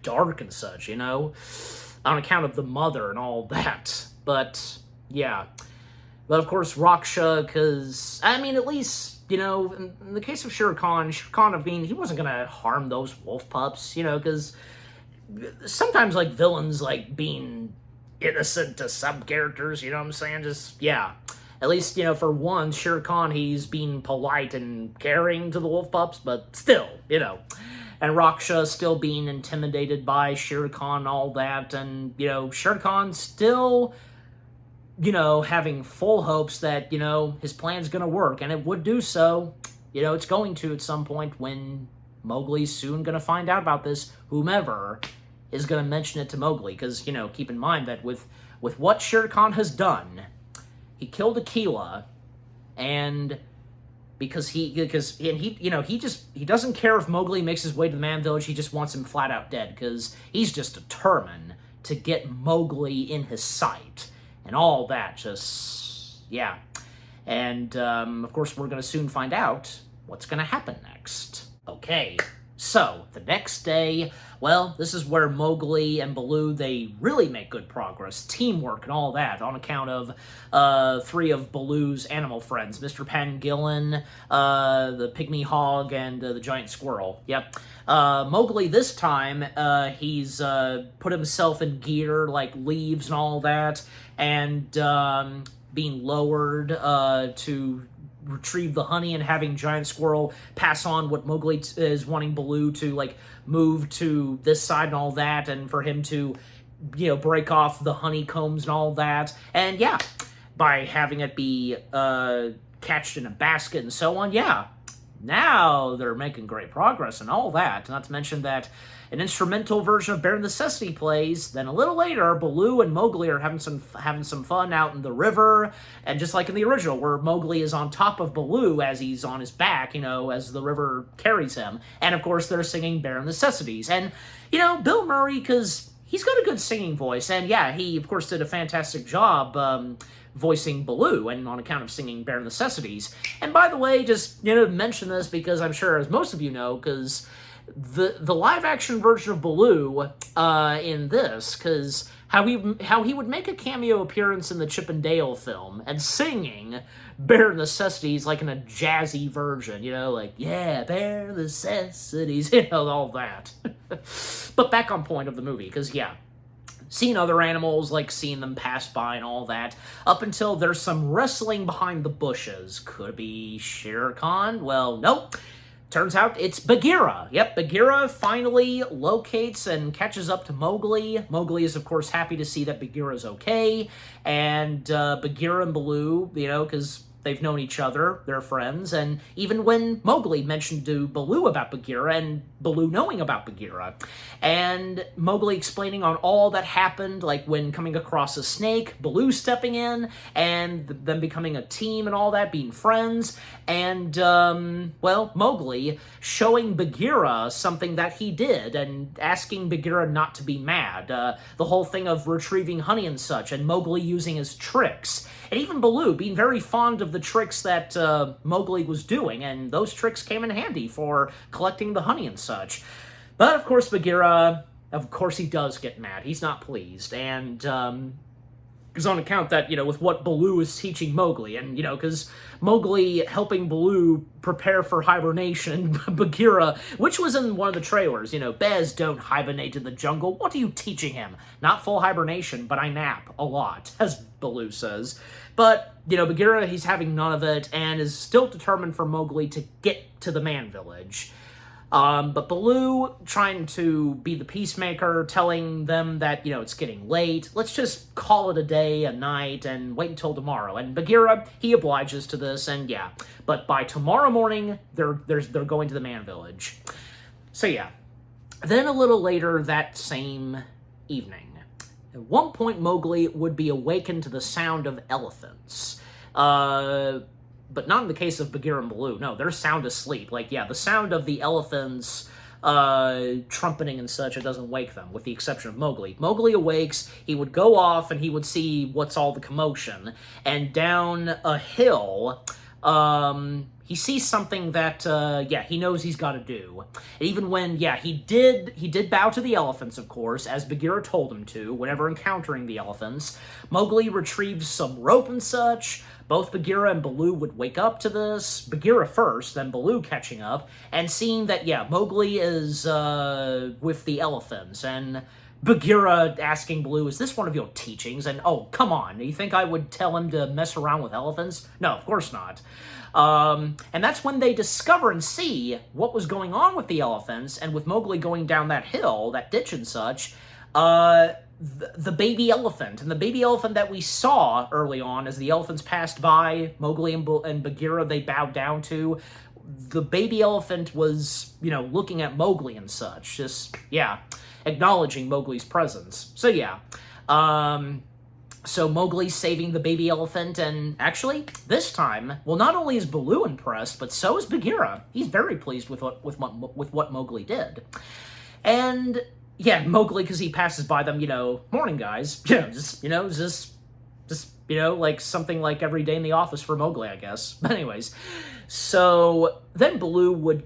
dark and such, on account of the mother and all that. But, But, of course, Raksha, because, at least, in the case of Shere Khan, he wasn't going to harm those wolf pups, because sometimes, villains, being innocent to some characters, you know what I'm saying? Just, At least, for one, Shere Khan, he's being polite and caring to the wolf pups, but still, And Raksha still being intimidated by Shere Khan and all that, and, Shere Khan still, having full hopes that, his plan's gonna work, and it would do so. It's going to at some point when Mowgli's soon gonna find out about this, whomever is going to mention it to Mowgli, because, you know, keep in mind that with what Shere Khan has done, he killed Akela, and he doesn't care if Mowgli makes his way to the Man Village. He just wants him flat out dead, because he's just determined to get Mowgli in his sight and all that. Just, yeah. And of course, we're going to soon find out what's going to happen next. Okay, so the next day, well, this is where Mowgli and Baloo, they really make good progress, teamwork and all that, on account of 3 of Baloo's animal friends, Mr. Pangolin, the pygmy hog, and the giant squirrel. Yep. Mowgli this time, he's put himself in gear, like leaves and all that, and being lowered to retrieve the honey, and having Giant Squirrel pass on what Mowgli is wanting Baloo to, like, move to this side and all that, and for him to, you know, break off the honeycombs and all that. And yeah, by having it be catched in a basket and so on, yeah, now they're making great progress and all that. Not to mention that an instrumental version of Bare Necessity plays. Then a little later, Baloo and Mowgli are having some fun out in the river, and just like in the original, where Mowgli is on top of Baloo as he's on his back, you know, as the river carries him. And of course, they're singing Bare Necessities. And, you know, Bill Murray, because he's got a good singing voice, and yeah, he of course did a fantastic job voicing Baloo, and on account of singing Bare Necessities. And by the way, just, you know, mention this because I'm sure, as most of you know, because the live-action version of Baloo in this, because how he would make a cameo appearance in the Chip and Dale film and singing Bare Necessities like in a jazzy version, you know, like, yeah, Bare Necessities, you know, all that. But back on point of the movie, because, yeah, seeing other animals, like seeing them pass by and all that, up until there's some wrestling behind the bushes. Could it be Shere Khan? Well, nope. Turns out it's Bagheera. Yep, Bagheera finally locates and catches up to Mowgli. Mowgli is, of course, happy to see that Bagheera's okay. And Bagheera and Baloo, you know, because they've known each other, they're friends, and even when Mowgli mentioned to Baloo about Bagheera, and Baloo knowing about Bagheera, and Mowgli explaining on all that happened, like when coming across a snake, Baloo stepping in, and them becoming a team and all that, being friends, and, well, Mowgli showing Bagheera something that he did, and asking Bagheera not to be mad, the whole thing of retrieving honey and such, and Mowgli using his tricks, and even Baloo being very fond of the tricks that Mowgli was doing, and those tricks came in handy for collecting the honey and such. But, of course, Bagheera, of course he does get mad. He's not pleased, and because on account that, you know, with what Baloo is teaching Mowgli, and, you know, because Mowgli helping Baloo prepare for hibernation, Bagheera, which was in one of the trailers, you know, bears don't hibernate in the jungle. What are you teaching him? Not full hibernation, but I nap a lot, as Baloo says. But, you know, Bagheera, he's having none of it, and is still determined for Mowgli to get to the Man Village. But Baloo, trying to be the peacemaker, telling them that, you know, it's getting late, let's just call it a day, a night, and wait until tomorrow. And Bagheera, he obliges to this, and yeah. But by tomorrow morning, they're going to the Man Village. So yeah. Then a little later that same evening, at one point Mowgli would be awakened to the sound of elephants. But not in the case of Bagheera and Baloo. No, they're sound asleep. Like, yeah, the sound of the elephants trumpeting and such, it doesn't wake them, with the exception of Mowgli. Mowgli awakes, he would go off, and he would see what's all the commotion. And down a hill, he sees something that, yeah, he knows he's got to do. Even when, yeah, he did bow to the elephants, of course, as Bagheera told him to, whenever encountering the elephants. Mowgli retrieves some rope and such. Both Bagheera and Baloo would wake up to this. Bagheera first, then Baloo catching up, and seeing that, yeah, Mowgli is, with the elephants, and Bagheera asking Baloo, is this one of your teachings? And, oh, come on, you think I would tell him to mess around with elephants? No, of course not. And that's when they discover and see what was going on with the elephants, and with Mowgli going down that hill, that ditch and such, the baby elephant, and the baby elephant that we saw early on as the elephants passed by, Mowgli and Bagheera, they bowed down to, the baby elephant was, you know, looking at Mowgli and such, just, yeah. acknowledging Mowgli's presence. So yeah, so Mowgli's saving the baby elephant, and actually, this time, well, not only is Baloo impressed, but so is Bagheera. He's very pleased with what Mowgli did. And yeah, Mowgli, because he passes by them, morning guys, just like something like every day in the office for Mowgli, I guess. But anyways, so then Baloo would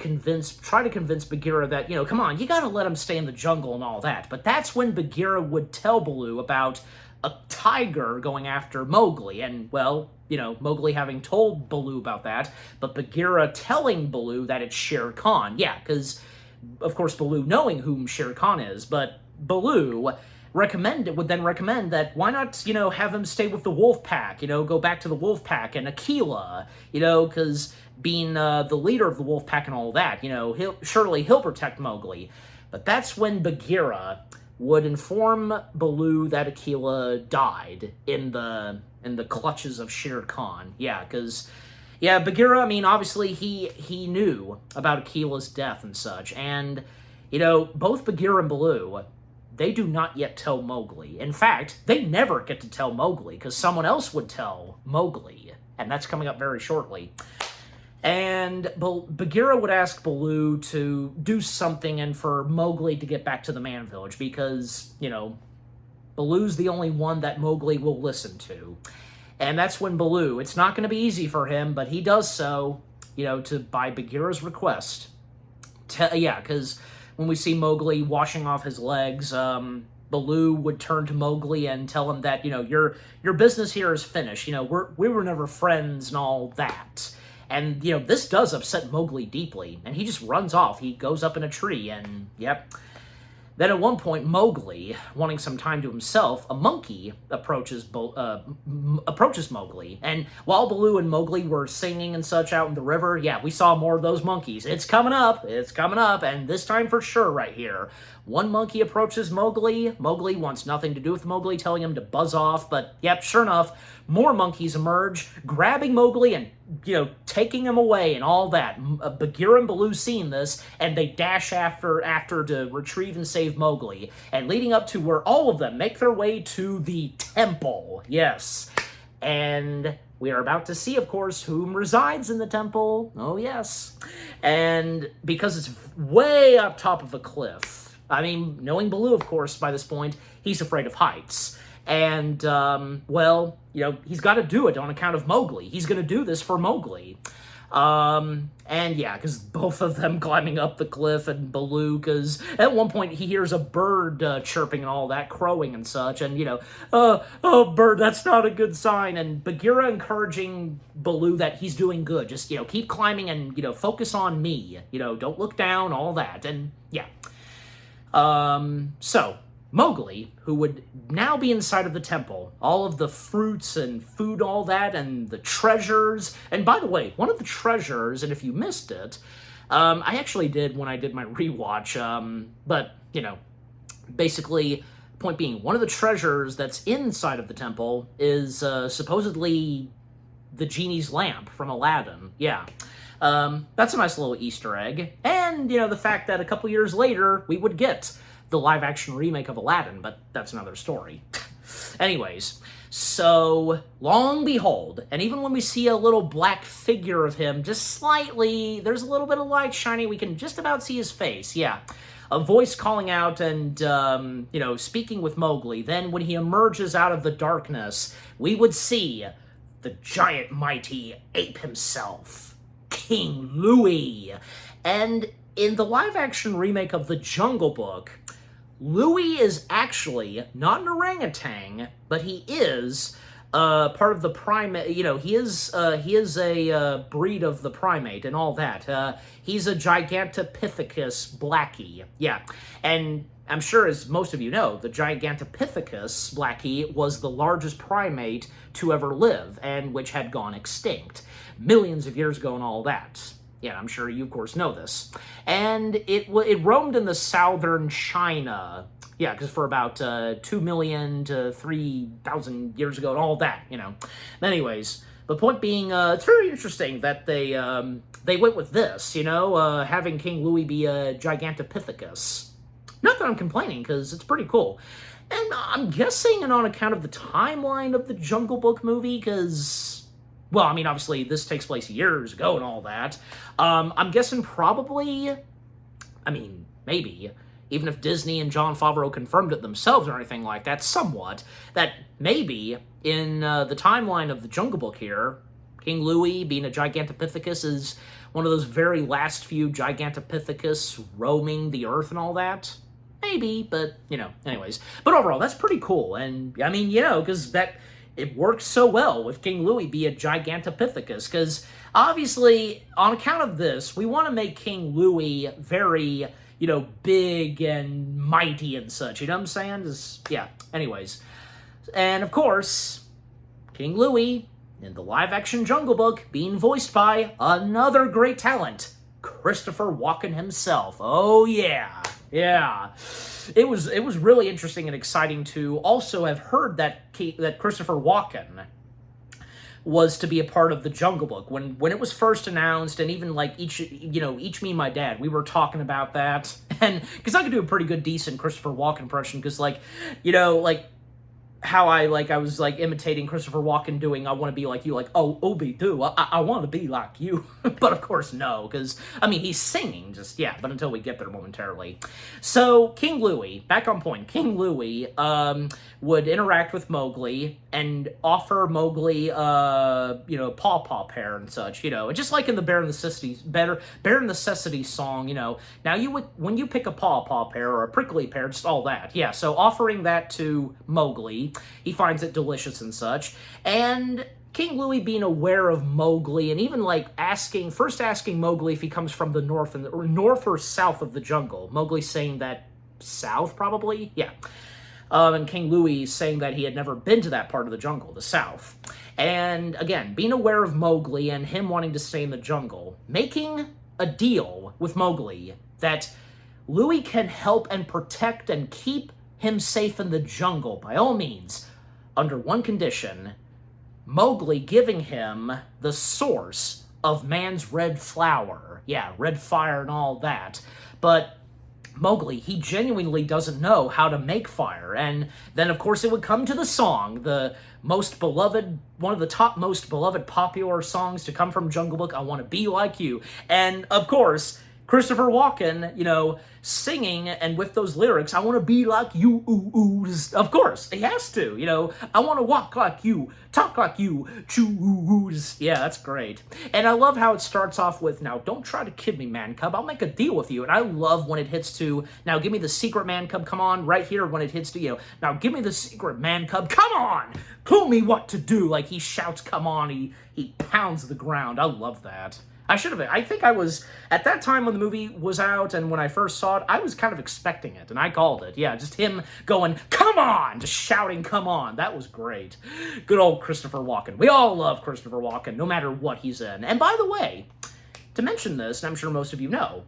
try to convince Bagheera that, come on, you gotta let him stay in the jungle and all that. But that's when Bagheera would tell Baloo about a tiger going after Mowgli, and, well, Mowgli having told Baloo about that, but Bagheera telling Baloo that it's Shere Khan. Yeah, because, of course, Baloo knowing whom Shere Khan is, but Baloo would then recommend that why not, have him stay with the wolf pack, go back to the wolf pack and Akela, because being the leader of the wolf pack and all that, he'll protect Mowgli. But that's when Bagheera would inform Baloo that Akela died in the clutches of Shere Khan. Yeah, because Bagheera, obviously he knew about Akela's death and such, and both Bagheera and Baloo, they do not yet tell Mowgli. In fact, they never get to tell Mowgli, because someone else would tell Mowgli, and that's coming up very shortly. And Bagheera would ask Baloo to do something and for Mowgli to get back to the man village, because, Baloo's the only one that Mowgli will listen to. And that's when Baloo, it's not going to be easy for him, but he does so, by Bagheera's request. Because when we see Mowgli washing off his legs, Baloo would turn to Mowgli and tell him that, your business here is finished. We were never friends and all that. And, this does upset Mowgli deeply, and he just runs off. He goes up in a tree, and, yep. Then at one point, Mowgli, wanting some time to himself, a monkey approaches Mowgli. And while Baloo and Mowgli were singing and such out in the river, yeah, we saw more of those monkeys. It's coming up, and this time for sure right here. One monkey approaches Mowgli. Mowgli wants nothing to do with Mowgli, telling him to buzz off. But, yep, sure enough, more monkeys emerge, grabbing Mowgli and, taking him away and all that. Bagheera and Baloo seeing this, and they dash after to retrieve and save Mowgli. And leading up to where all of them make their way to the temple. Yes. And we are about to see, of course, whom resides in the temple. Oh, yes. And because it's way up top of a cliff, knowing Baloo, of course, by this point, he's afraid of heights. And, he's got to do it on account of Mowgli. He's going to do this for Mowgli. And yeah, because both of them climbing up the cliff, and Baloo, because at one point he hears a bird chirping and all that, crowing and such, and, bird, that's not a good sign. And Bagheera encouraging Baloo that he's doing good. Just, keep climbing and, focus on me. Don't look down, all that. And, yeah. So, Mowgli, who would now be inside of the temple, all of the fruits and food, all that, and the treasures. And by the way, one of the treasures, and if you missed it, I actually did when I did my rewatch, but, basically, point being, one of the treasures that's inside of the temple is supposedly the genie's lamp from Aladdin. Yeah. That's a nice little Easter egg. And, the fact that a couple years later, we would get the live-action remake of Aladdin, but that's another story. Anyways, so, long behold, and even when we see a little black figure of him, just slightly, there's a little bit of light shining, we can just about see his face, yeah. A voice calling out and, speaking with Mowgli. Then, when he emerges out of the darkness, we would see the giant mighty ape himself, King Louie. And in the live-action remake of The Jungle Book, Louie is actually not an orangutan, but he is part of the primate. He is a breed of the primate and all that. He's a Gigantopithecus blackie. Yeah, and I'm sure, as most of you know, the Gigantopithecus blackie was the largest primate to ever live, and which had gone extinct millions of years ago and all that. Yeah, I'm sure you, of course, know this. And it roamed in the southern China, yeah, because for about 2 million to 3,000 years ago and all that, Anyways, the point being, it's very interesting that they went with this, having King Louie be a Gigantopithecus. Not that I'm complaining, because it's pretty cool. And I'm guessing, and on account of the timeline of the Jungle Book movie, because, well, I mean, obviously this takes place years ago and all that. I'm guessing probably, I mean, maybe, even if Disney and Jon Favreau confirmed it themselves or anything like that, somewhat, that maybe in the timeline of the Jungle Book here, King Louie, being a Gigantopithecus, is one of those very last few Gigantopithecus roaming the earth and all that. Maybe, but, you know, anyways. But overall, that's pretty cool, and, I mean, you know, because it works so well with King Louie be a Gigantopithecus, because, obviously, on account of this, we want to make King Louie very, you know, big and mighty and such, you know what I'm saying? Just, yeah, anyways. And, of course, King Louie, in the live-action Jungle Book, being voiced by another great talent, Christopher Walken himself. Oh, yeah. Yeah, it was really interesting and exciting to also have heard that Christopher Walken was to be a part of the Jungle Book when it was first announced, and even like each me and my dad, we were talking about that, and because I could do a pretty good decent Christopher Walken impression, because like, you know, like how I was like imitating Christopher Walken doing I want to be like you, like, oh, Obi-Do, I want to be like you. But of course no, because I mean he's singing, just, yeah, but until we get there momentarily. So King Louie, back on point, King Louie would interact with Mowgli and offer Mowgli you know, paw pear and such, you know, and just like in the Bare Necessity song, you know, now when you pick a paw pear or a prickly pear, just all that, yeah, so offering that to Mowgli, he finds it delicious and such, and King Louie being aware of Mowgli, and even like asking Mowgli if he comes from the north or south of the jungle. Mowgli saying that south, probably, yeah. And King Louie saying that he had never been to that part of the jungle, the south. And again, being aware of Mowgli and him wanting to stay in the jungle, making a deal with Mowgli that Louie can help and protect and keep him safe in the jungle, by all means, under one condition: Mowgli giving him the source of man's red flower. Yeah, red fire and all that. But Mowgli, he genuinely doesn't know how to make fire. And then, of course, it would come to the song, the most beloved, one of the top most beloved popular songs to come from Jungle Book, I Want to Be Like You. And, of course, Christopher Walken, you know, singing, and with those lyrics, I want to be like you, ooh, ooh. Of course, he has to, you know, I want to walk like you, talk like you, choo, ooh, ooh. Yeah, that's great. And I love how it starts off with, now, don't try to kid me, man cub, I'll make a deal with you. And I love when it hits to, now, give me the secret, man cub, come on, right here, when it hits to, you know, now, give me the secret, man cub, come on, tell me what to do. Like, he shouts, come on, he pounds the ground. I love that. I think I was, at that time when the movie was out and when I first saw it, I was kind of expecting it, and I called it. Yeah, just him going, come on, just shouting, come on. That was great. Good old Christopher Walken. We all love Christopher Walken, no matter what he's in. And by the way, to mention this, and I'm sure most of you know,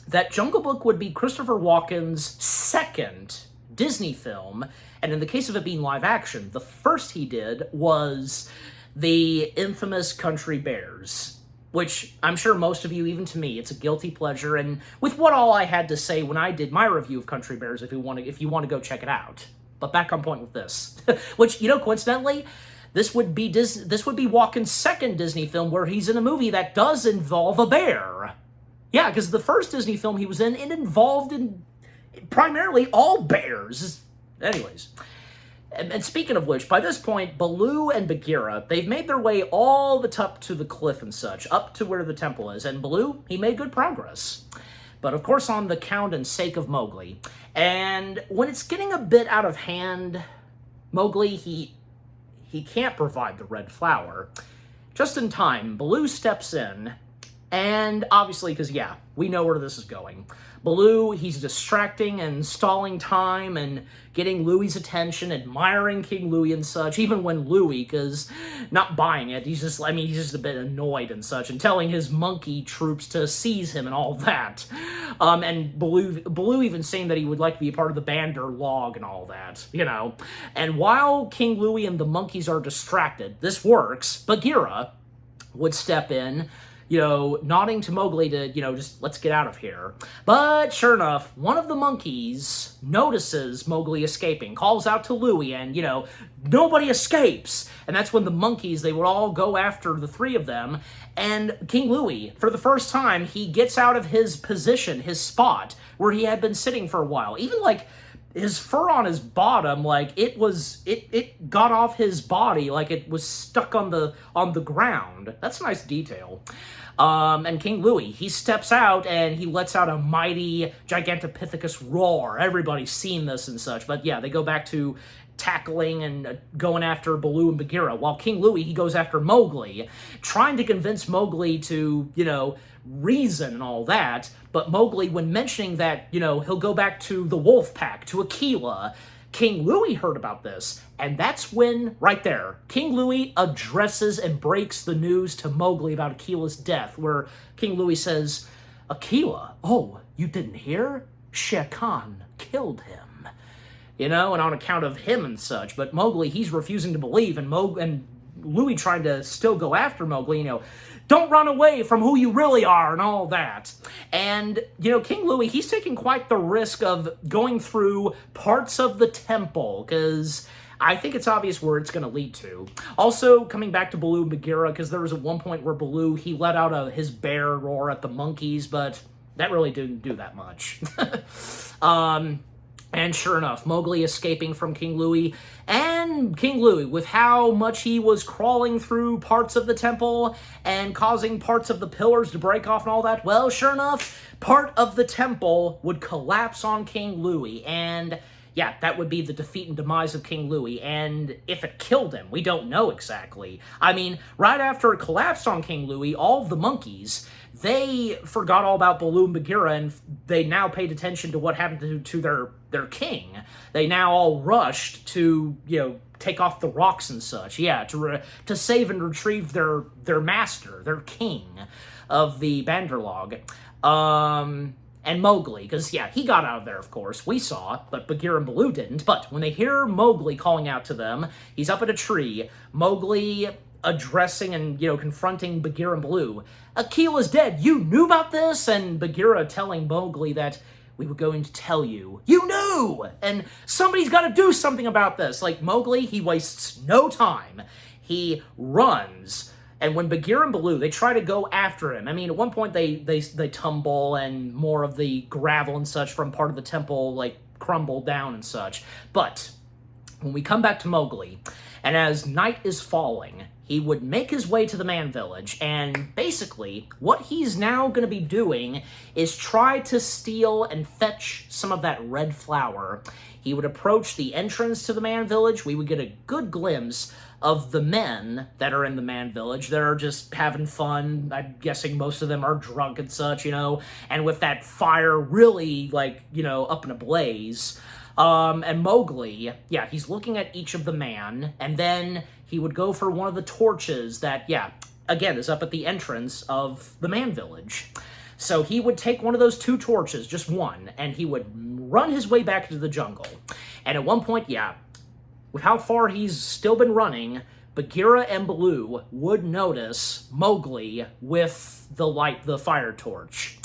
that Jungle Book would be Christopher Walken's second Disney film, and in the case of it being live action, the first he did was the infamous Country Bears, which I'm sure most of you, even to me, it's a guilty pleasure, and with what all I had to say when I did my review of Country Bears, if you want to go check it out. But back on point with this, which, you know, coincidentally, this would be Walken's second Disney film where he's in a movie that does involve a bear. Yeah, because the first Disney film he was in, it involved primarily all bears. Anyways. And speaking of which, by this point, Baloo and Bagheera, they've made their way all the up to the cliff and such, up to where the temple is, and Baloo, he made good progress. But of course on the count and sake of Mowgli. And when it's getting a bit out of hand, Mowgli, he can't provide the red flower. Just in time, Baloo steps in, and obviously, because, yeah, we know where this is going. Baloo, he's distracting and stalling time and getting Louie's attention, admiring King Louie and such, even when Louie, because not buying it, he's just a bit annoyed and such, and telling his monkey troops to seize him and all that. And Baloo even saying that he would like to be a part of the Bandar Log and all that, you know. And while King Louie and the monkeys are distracted, this works, Bagheera would step in, nodding to Mowgli to, just let's get out of here. But sure enough, one of the monkeys notices Mowgli escaping, calls out to Louie, and, nobody escapes. And that's when the monkeys, they would all go after the three of them. And King Louie, for the first time, he gets out of his position, his spot, where he had been sitting for a while. Even, his fur on his bottom, it got off his body like it was stuck on the ground. That's a nice detail. And King Louie, he steps out and he lets out a mighty Gigantopithecus roar. Everybody's seen this and such, but yeah, they go back to tackling and going after Baloo and Bagheera, while King Louie, he goes after Mowgli, trying to convince Mowgli to, reason and all that. But Mowgli, when mentioning that, he'll go back to the wolf pack, to Akela, King Louie heard about this, and that's when, right there, King Louie addresses and breaks the news to Mowgli about Akela's death, where King Louie says, Akela, oh, you didn't hear? Shere Khan killed him. And on account of him and such. But Mowgli, he's refusing to believe, and Louie trying to still go after Mowgli, don't run away from who you really are and all that. And, King Louie, he's taking quite the risk of going through parts of the temple, because I think it's obvious where it's going to lead to. Also, coming back to Baloo and Bagheera, because there was at one point where Baloo, he let out his bear roar at the monkeys, but that really didn't do that much. And sure enough, Mowgli escaping from King Louie, and King Louie, with how much he was crawling through parts of the temple and causing parts of the pillars to break off and all that, well, sure enough, part of the temple would collapse on King Louie, and yeah, that would be the defeat and demise of King Louie, and if it killed him, we don't know exactly. I mean, right after it collapsed on King Louie, all of the monkeys, they forgot all about Baloo and Bagheera, and they now paid attention to what happened to their king. They now all rushed to, take off the rocks and such, to save and retrieve their master, their king of the Bandarlog. And Mowgli, because, he got out of there, of course. We saw, but Bagheera and Baloo didn't. But when they hear Mowgli calling out to them, he's up at a tree, Mowgli addressing and, confronting Bagheera and Baloo. Akela's dead. You knew about this? And Bagheera telling Mowgli that we were going to tell you. You knew! And somebody's got to do something about this. Mowgli, he wastes no time. He runs. And when Bagheera and Baloo, they try to go after him. I mean, at one point they tumble and more of the gravel and such from part of the temple, crumble down and such. But when we come back to Mowgli, and as night is falling, he would make his way to the man village, and basically, what he's now going to be doing is try to steal and fetch some of that red flower. He would approach the entrance to the man village. We would get a good glimpse of the men that are in the man village. They're just having fun. I'm guessing most of them are drunk and such, and with that fire really, up in a blaze. And Mowgli, he's looking at each of the man, and then he would go for one of the torches that, again, is up at the entrance of the man village. So he would take one of those two torches, just one, and he would run his way back into the jungle. And at one point, with how far he's still been running, Bagheera and Baloo would notice Mowgli with the fire torch.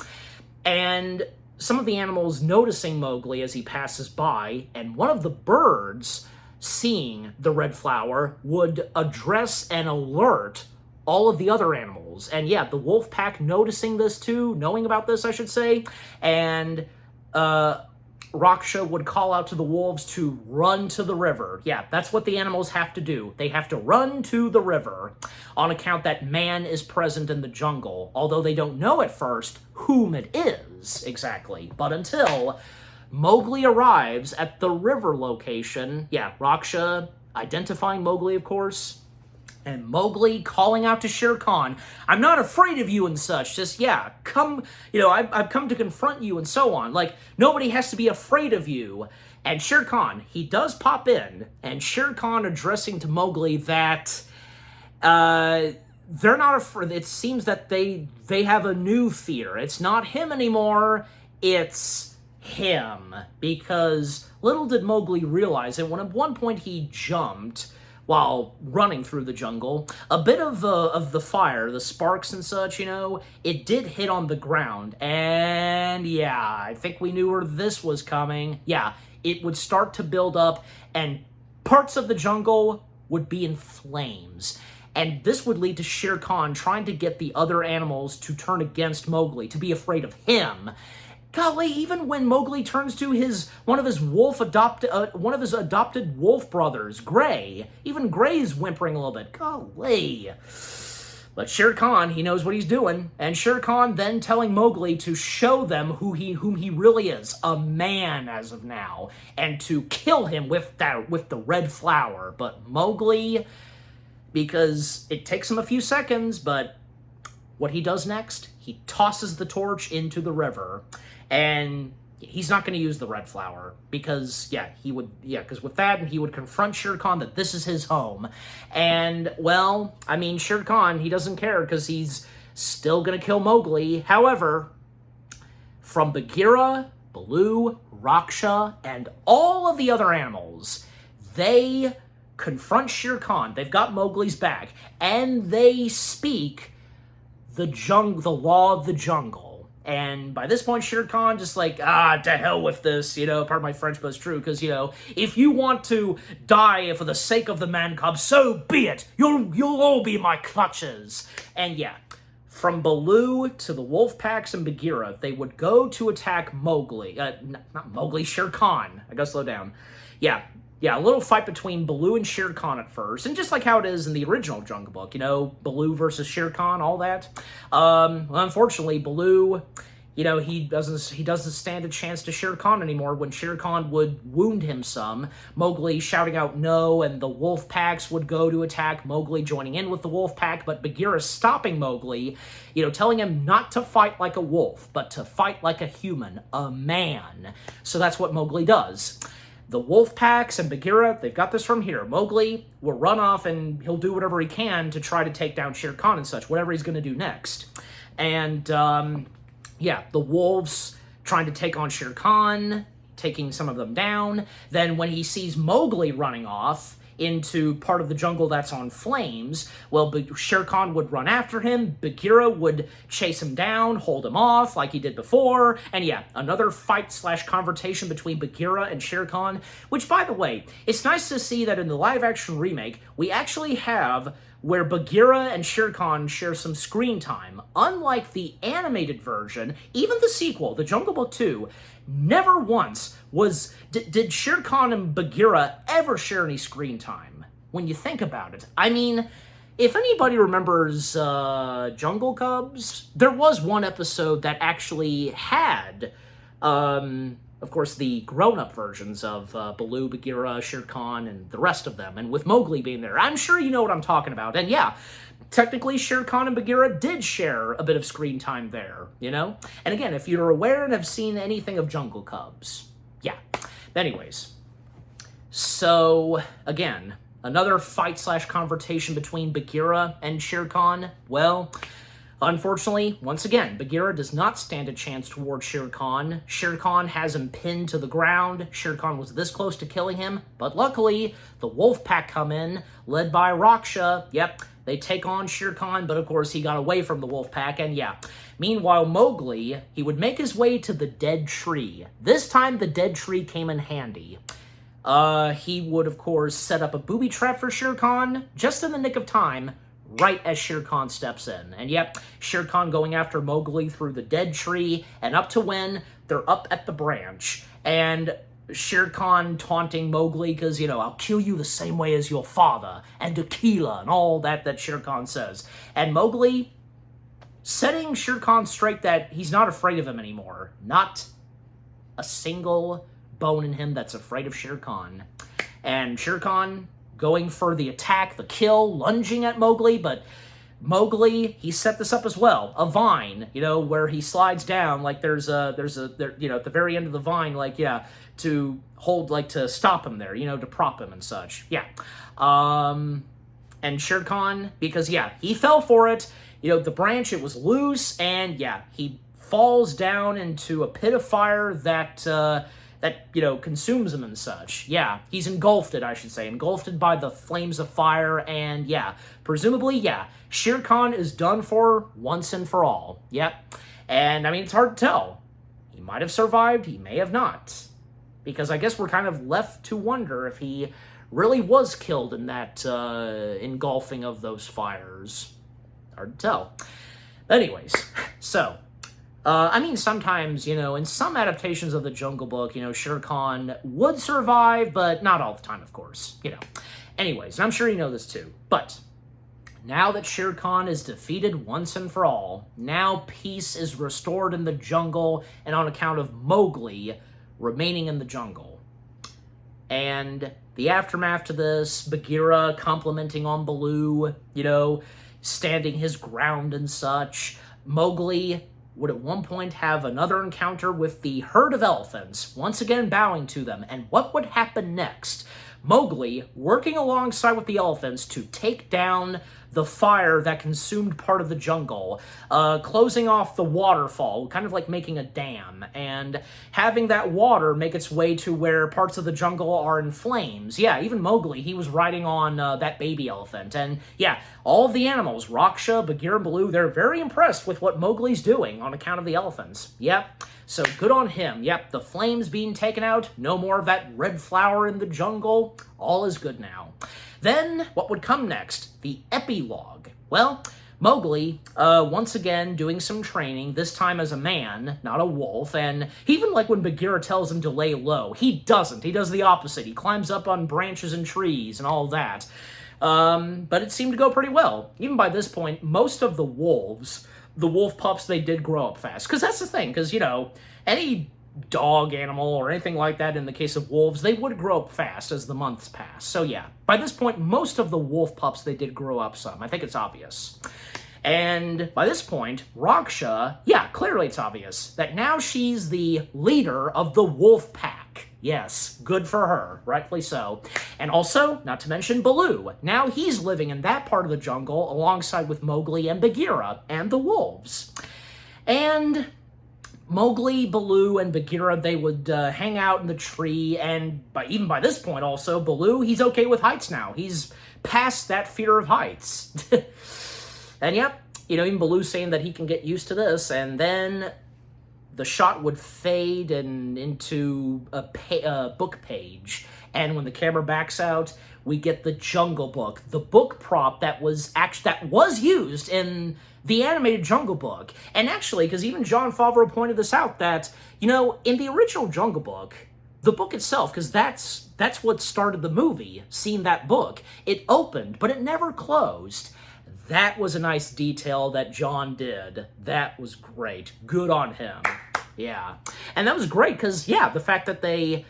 And some of the animals noticing Mowgli as he passes by, and one of the birds, seeing the red flower, would address and alert all of the other animals. And the wolf pack noticing this too, knowing about this, I should say, and Raksha would call out to the wolves to run to the river. That's what the animals have to do. They have to run to the river on account that man is present in the jungle, although they don't know at first whom it is exactly. But until Mowgli arrives at the river location, Raksha identifying Mowgli, of course, and Mowgli calling out to Shere Khan, I'm not afraid of you and such, just, come, I've come to confront you and so on. Nobody has to be afraid of you. And Shere Khan, he does pop in, and Shere Khan addressing to Mowgli that, they're not afraid. It seems that they have a new fear. It's not him anymore, it's him. Because little did Mowgli realize that when at one point he jumped while running through the jungle. A bit of the fire, the sparks and such, it did hit on the ground. And yeah, I think we knew where this was coming. Yeah, it would start to build up, and parts of the jungle would be in flames. And this would lead to Shere Khan trying to get the other animals to turn against Mowgli, to be afraid of him. Golly, even when Mowgli turns to one of his adopted wolf brothers, Gray, even Gray's whimpering a little bit. Golly. But Shere Khan, he knows what he's doing, and Shere Khan then telling Mowgli to show them whom he really is, a man as of now, and to kill him with the red flower. But Mowgli, because it takes him a few seconds, but what he does next, he tosses the torch into the river. And he's not going to use the red flower because, because with that, he would confront Shere Khan that this is his home. And, well, I mean, Shere Khan, he doesn't care because he's still going to kill Mowgli. However, from Bagheera, Baloo, Raksha, and all of the other animals, they confront Shere Khan. They've got Mowgli's back, and they speak the law of the jungle. And by this point, Shere Khan just like, to hell with this, pardon my French, but it's true, because, if you want to die for the sake of the man cub, so be it. You'll all be in my clutches. And yeah, from Baloo to the wolf packs and Bagheera, they would go to attack Mowgli. Not Mowgli, Shere Khan. I gotta slow down. Yeah, a little fight between Baloo and Shere Khan at first, and just like how it is in the original Jungle Book, Baloo versus Shere Khan, all that. Unfortunately, Baloo, he doesn't stand a chance to Shere Khan anymore when Shere Khan would wound him some. Mowgli shouting out no, and the wolf packs would go to attack Mowgli, joining in with the wolf pack, but Bagheera stopping Mowgli, telling him not to fight like a wolf, but to fight like a human, a man. So that's what Mowgli does. The wolf packs and Bagheera, they've got this from here. Mowgli will run off and he'll do whatever he can to try to take down Shere Khan and such, whatever he's going to do next. And, the wolves trying to take on Shere Khan, taking some of them down. Then when he sees Mowgli running off into part of the jungle that's on flames, well, Shere Khan would run after him, Bagheera would chase him down, hold him off like he did before, and yeah, another fight/confrontation between Bagheera and Shere Khan, which, by the way, it's nice to see that in the live-action remake, we actually have where Bagheera and Shere Khan share some screen time. Unlike the animated version, even the sequel, The Jungle Book 2, never once did Shere Khan and Bagheera ever share any screen time, when you think about it. I mean, if anybody remembers Jungle Cubs, there was one episode that actually had, of course, the grown-up versions of Baloo, Bagheera, Shere Khan, and the rest of them, and with Mowgli being there. I'm sure you know what I'm talking about. And yeah, technically, Shere Khan and Bagheera did share a bit of screen time there, And again, if you're aware and have seen anything of Jungle Cubs, yeah. Anyways, so, again, another fight/confrontation between Bagheera and Shere Khan. Well, unfortunately, once again, Bagheera does not stand a chance towards Shere Khan. Shere Khan has him pinned to the ground. Shere Khan was this close to killing him, but luckily, the wolf pack come in, led by Raksha. Yep, they take on Shere Khan, but of course he got away from the wolf pack, and yeah. Meanwhile, Mowgli, he would make his way to the dead tree. This time, the dead tree came in handy. He would, of course, set up a booby trap for Shere Khan, just in the nick of time, right as Shere Khan steps in. And yep, Shere Khan going after Mowgli through the dead tree, and up to when they're up at the branch. And Shere Khan taunting Mowgli because, I'll kill you the same way as your father, and Akela, and all that Shere Khan says. And Mowgli setting Shere Khan straight that he's not afraid of him anymore. Not a single bone in him that's afraid of Shere Khan. And Shere Khan going for the attack, the kill, lunging at Mowgli, but Mowgli, he set this up as well. A vine, where he slides down, like there's at the very end of the vine, to hold, to stop him there, to prop him and such. Yeah. And Shere Khan, because, he fell for it. The branch, it was loose, and, he falls down into a pit of fire that that, you know, consumes him and such. Yeah, he's engulfed it, I should say. Engulfed it by the flames of fire, and yeah, presumably, yeah, Shere Khan is done for once and for all. Yep. And, I mean, it's hard to tell. He might have survived, he may have not. Because I guess we're kind of left to wonder if he really was killed in that engulfing of those fires. Hard to tell. Anyways, so... I mean, sometimes, you know, in some adaptations of the Jungle Book, you know, Shere Khan would survive, but not all the time, of course, you know. Anyways, and I'm sure you know this too, but now that Shere Khan is defeated once and for all, now peace is restored in the jungle, and on account of Mowgli remaining in the jungle. And the aftermath to this, Bagheera complimenting on Baloo, you know, standing his ground and such. Mowgli would at one point have another encounter with the herd of elephants, once again bowing to them. And what would happen next? Mowgli working alongside with the elephants to take down the fire that consumed part of the jungle, closing off the waterfall, kind of like making a dam, and having that water make its way to where parts of the jungle are in flames. Yeah, even Mowgli, he was riding on that baby elephant. And yeah, all of the animals, Raksha, Bagheera, and Baloo, they're very impressed with what Mowgli's doing on account of the elephants. Yep. So good on him. Yep, the flames being taken out, no more of that red flower in the jungle. All is good now. Then, what would come next? The epilogue. Well, Mowgli, once again, doing some training, this time as a man, not a wolf, and even like when Bagheera tells him to lay low, he doesn't. He does the opposite. He climbs up on branches and trees and all that. But it seemed to go pretty well. Even by this point, most of the wolves, the wolf pups, they did grow up fast. Because that's the thing, because, you know, any dog animal or anything like that, in the case of wolves, they would grow up fast as the months pass. So yeah, by this point, most of the wolf pups, they did grow up some. I think it's obvious. And by this point, Raksha, yeah, clearly it's obvious that now she's the leader of the wolf pack. Yes, good for her, rightfully so. And also, not to mention Baloo. Now he's living in that part of the jungle alongside with Mowgli and Bagheera and the wolves. And Mowgli, Baloo, and Bagheera, they would hang out in the tree, and even by this point also, Baloo, he's okay with heights now. He's past that fear of heights. And yep, you know, even Baloo saying that he can get used to this, and then the shot would fade into a book page, and when the camera backs out, we get the Jungle Book, the book prop that was used in the animated Jungle Book. And actually, because even Jon Favreau pointed this out, that, you know, in the original Jungle Book, the book itself, because that's what started the movie, seeing that book, it opened, but it never closed. That was a nice detail that Jon did. That was great. Good on him. Yeah. And that was great, because, yeah, the fact that they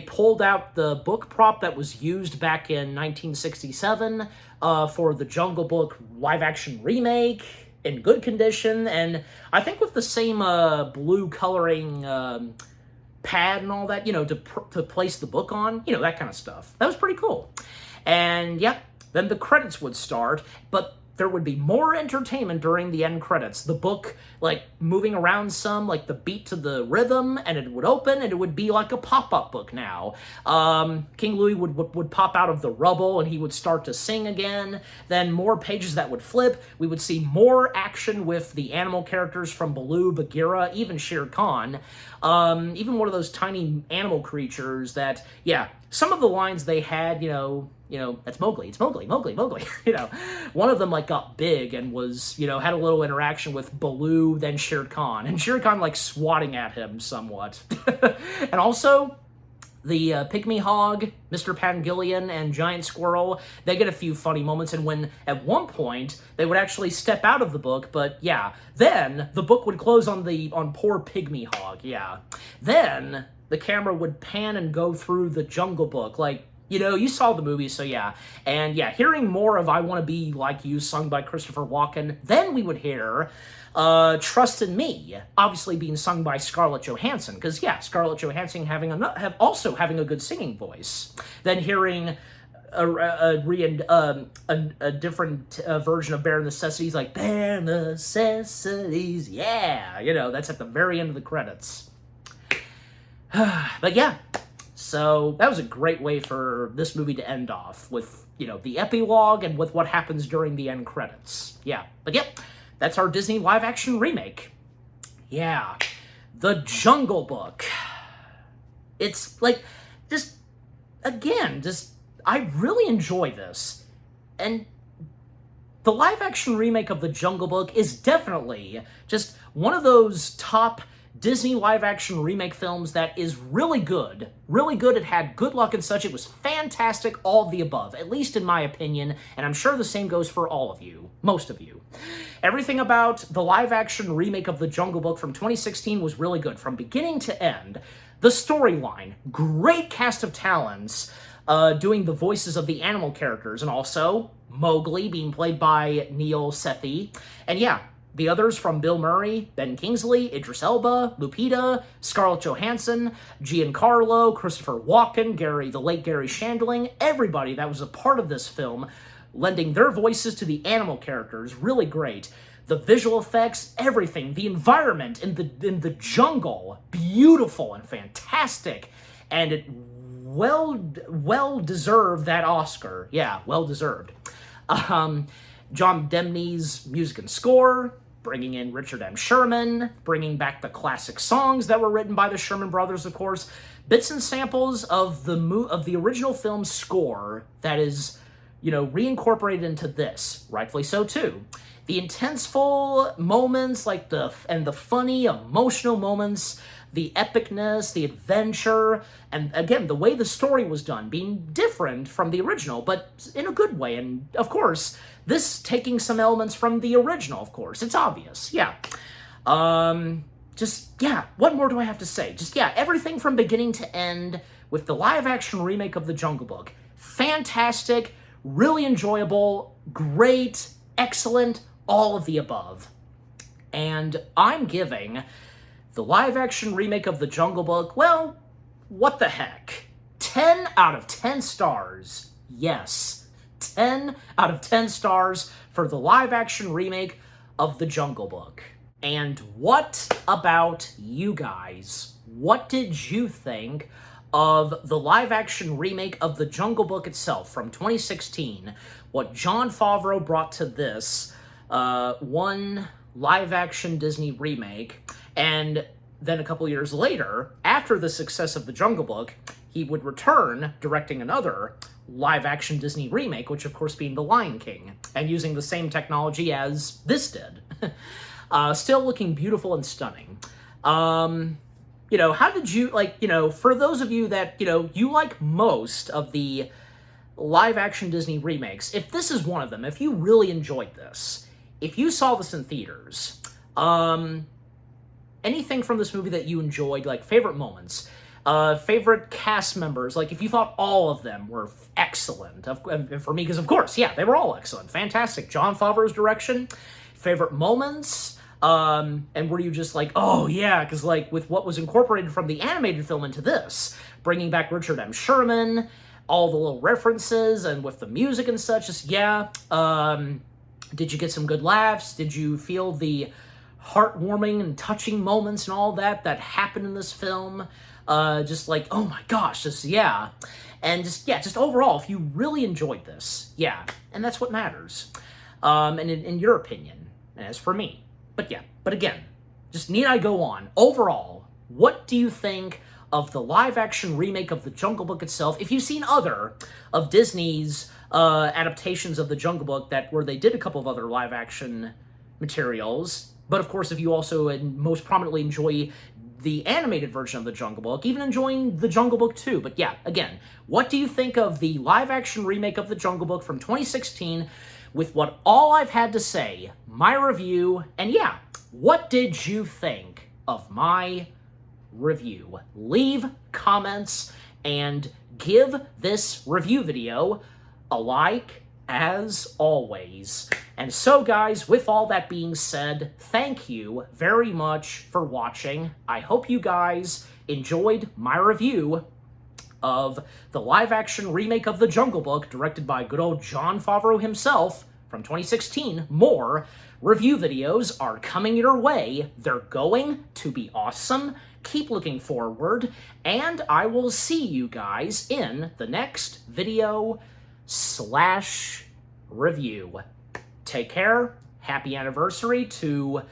pulled out the book prop that was used back in 1967 for the Jungle Book live-action remake in good condition, and I think with the same blue coloring pad and all that, you know, to place the book on, you know, that kind of stuff. That was pretty cool. And, yep, then the credits would start, but there would be more entertainment during the end credits. The book, like, moving around some, like the beat to the rhythm, and it would open, and it would be like a pop-up book now. King Louie would pop out of the rubble, and he would start to sing again. Then more pages that would flip. We would see more action with the animal characters from Baloo, Bagheera, even Shere Khan. Even one of those tiny animal creatures that, yeah, some of the lines they had, you know, that's Mowgli, it's Mowgli, Mowgli, Mowgli. You know, one of them, like, got big and was, you know, had a little interaction with Baloo, then Shere Khan. And Shere Khan, like, swatting at him somewhat. And also, the Pygmy Hog, Mr. Pangilion, and Giant Squirrel, they get a few funny moments. And when, at one point, they would actually step out of the book, but yeah, then the book would close on poor Pygmy Hog, yeah. Then the camera would pan and go through the Jungle Book, like, you know, you saw the movie, so yeah. And yeah, hearing more of I Want to Be Like You sung by Christopher Walken, then we would hear Trust in Me, obviously being sung by Scarlett Johansson, because yeah, Scarlett Johansson having a good singing voice. Then hearing a different version of Bare Necessities, like Bare Necessities, yeah, you know, that's at the very end of the credits. But yeah, so that was a great way for this movie to end off with, the epilogue and with what happens during the end credits. Yeah, but yep, that's our Disney live-action remake. Yeah, The Jungle Book. It's like, I really enjoy this. And the live-action remake of The Jungle Book is definitely just one of those top Disney live-action remake films that is really good. Really good. It had good luck and such. It was fantastic, all of the above, at least in my opinion, and I'm sure the same goes for all of you, most of you. Everything about the live-action remake of The Jungle Book from 2016 was really good, from beginning to end. The storyline, great cast of talents doing the voices of the animal characters, and also Mowgli being played by Neil Sethi, and yeah, the others from Bill Murray, Ben Kingsley, Idris Elba, Lupita, Scarlett Johansson, Giancarlo, Christopher Walken, the late Gary Shandling, everybody that was a part of this film, lending their voices to the animal characters, really great. The visual effects, everything, the environment in the jungle, beautiful and fantastic, and it well deserved that Oscar. Yeah, well deserved. John Debney's music and score, bringing in Richard M. Sherman, bringing back the classic songs that were written by the Sherman Brothers, of course, bits and samples of the original film's score that is, reincorporated into this, rightfully so too. The intenseful moments, and the funny, emotional moments, the epicness, the adventure, and again, the way the story was done, being different from the original, but in a good way, and of course, this taking some elements from the original, of course, it's obvious, yeah. What more do I have to say? Everything from beginning to end with the live-action remake of The Jungle Book. Fantastic, really enjoyable, great, excellent, all of the above. And I'm giving the live-action remake of The Jungle Book, well, what the heck? 10 out of 10 stars. Yes, 10 out of 10 stars for the live-action remake of The Jungle Book. And what about you guys? What did you think of the live-action remake of The Jungle Book itself from 2016? What Jon Favreau brought to this one live-action Disney remake, and then a couple years later, after the success of The Jungle Book, he would return directing another live-action Disney remake, which of course being The Lion King, and using the same technology as this did. Still looking beautiful and stunning. How did you, for those of you that, you like most of the live-action Disney remakes, if this is one of them, if you really enjoyed this, if you saw this in theaters, anything from this movie that you enjoyed, like favorite moments, favorite cast members, like if you thought all of them were excellent, for me, because of course, yeah, they were all excellent, fantastic. Jon Favreau's direction, favorite moments, and were you just like, oh yeah, because with what was incorporated from the animated film into this, bringing back Richard M. Sherman, all the little references, and with the music and such, did you get some good laughs? Did you feel the heartwarming and touching moments and all that happened in this film? Oh my gosh, just overall, if you really enjoyed this, yeah, and that's what matters, and in your opinion, and as for me, but again, need I go on, overall, what do you think of the live-action remake of The Jungle Book itself? If you've seen other of Disney's adaptations of The Jungle Book where they did a couple of other live-action materials, but of course, if you also most prominently enjoy the animated version of The Jungle Book, even enjoying The Jungle Book 2. But yeah, again, what do you think of the live-action remake of The Jungle Book from 2016 with what all I've had to say, my review, and yeah, what did you think of my review? Leave comments and give this review video a like, as always. And so, guys, with all that being said, thank you very much for watching. I hope you guys enjoyed my review of the live-action remake of The Jungle Book, directed by good old Jon Favreau himself. from 2016, more review videos are coming your way. They're going to be awesome. Keep looking forward, and I will see you guys in the next video / review. Take care. Happy anniversary to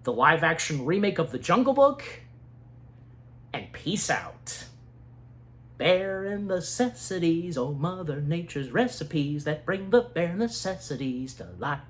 the live-action remake of The Jungle Book, and peace out. Bare necessities, oh Mother Nature's recipes that bring the bare necessities to life.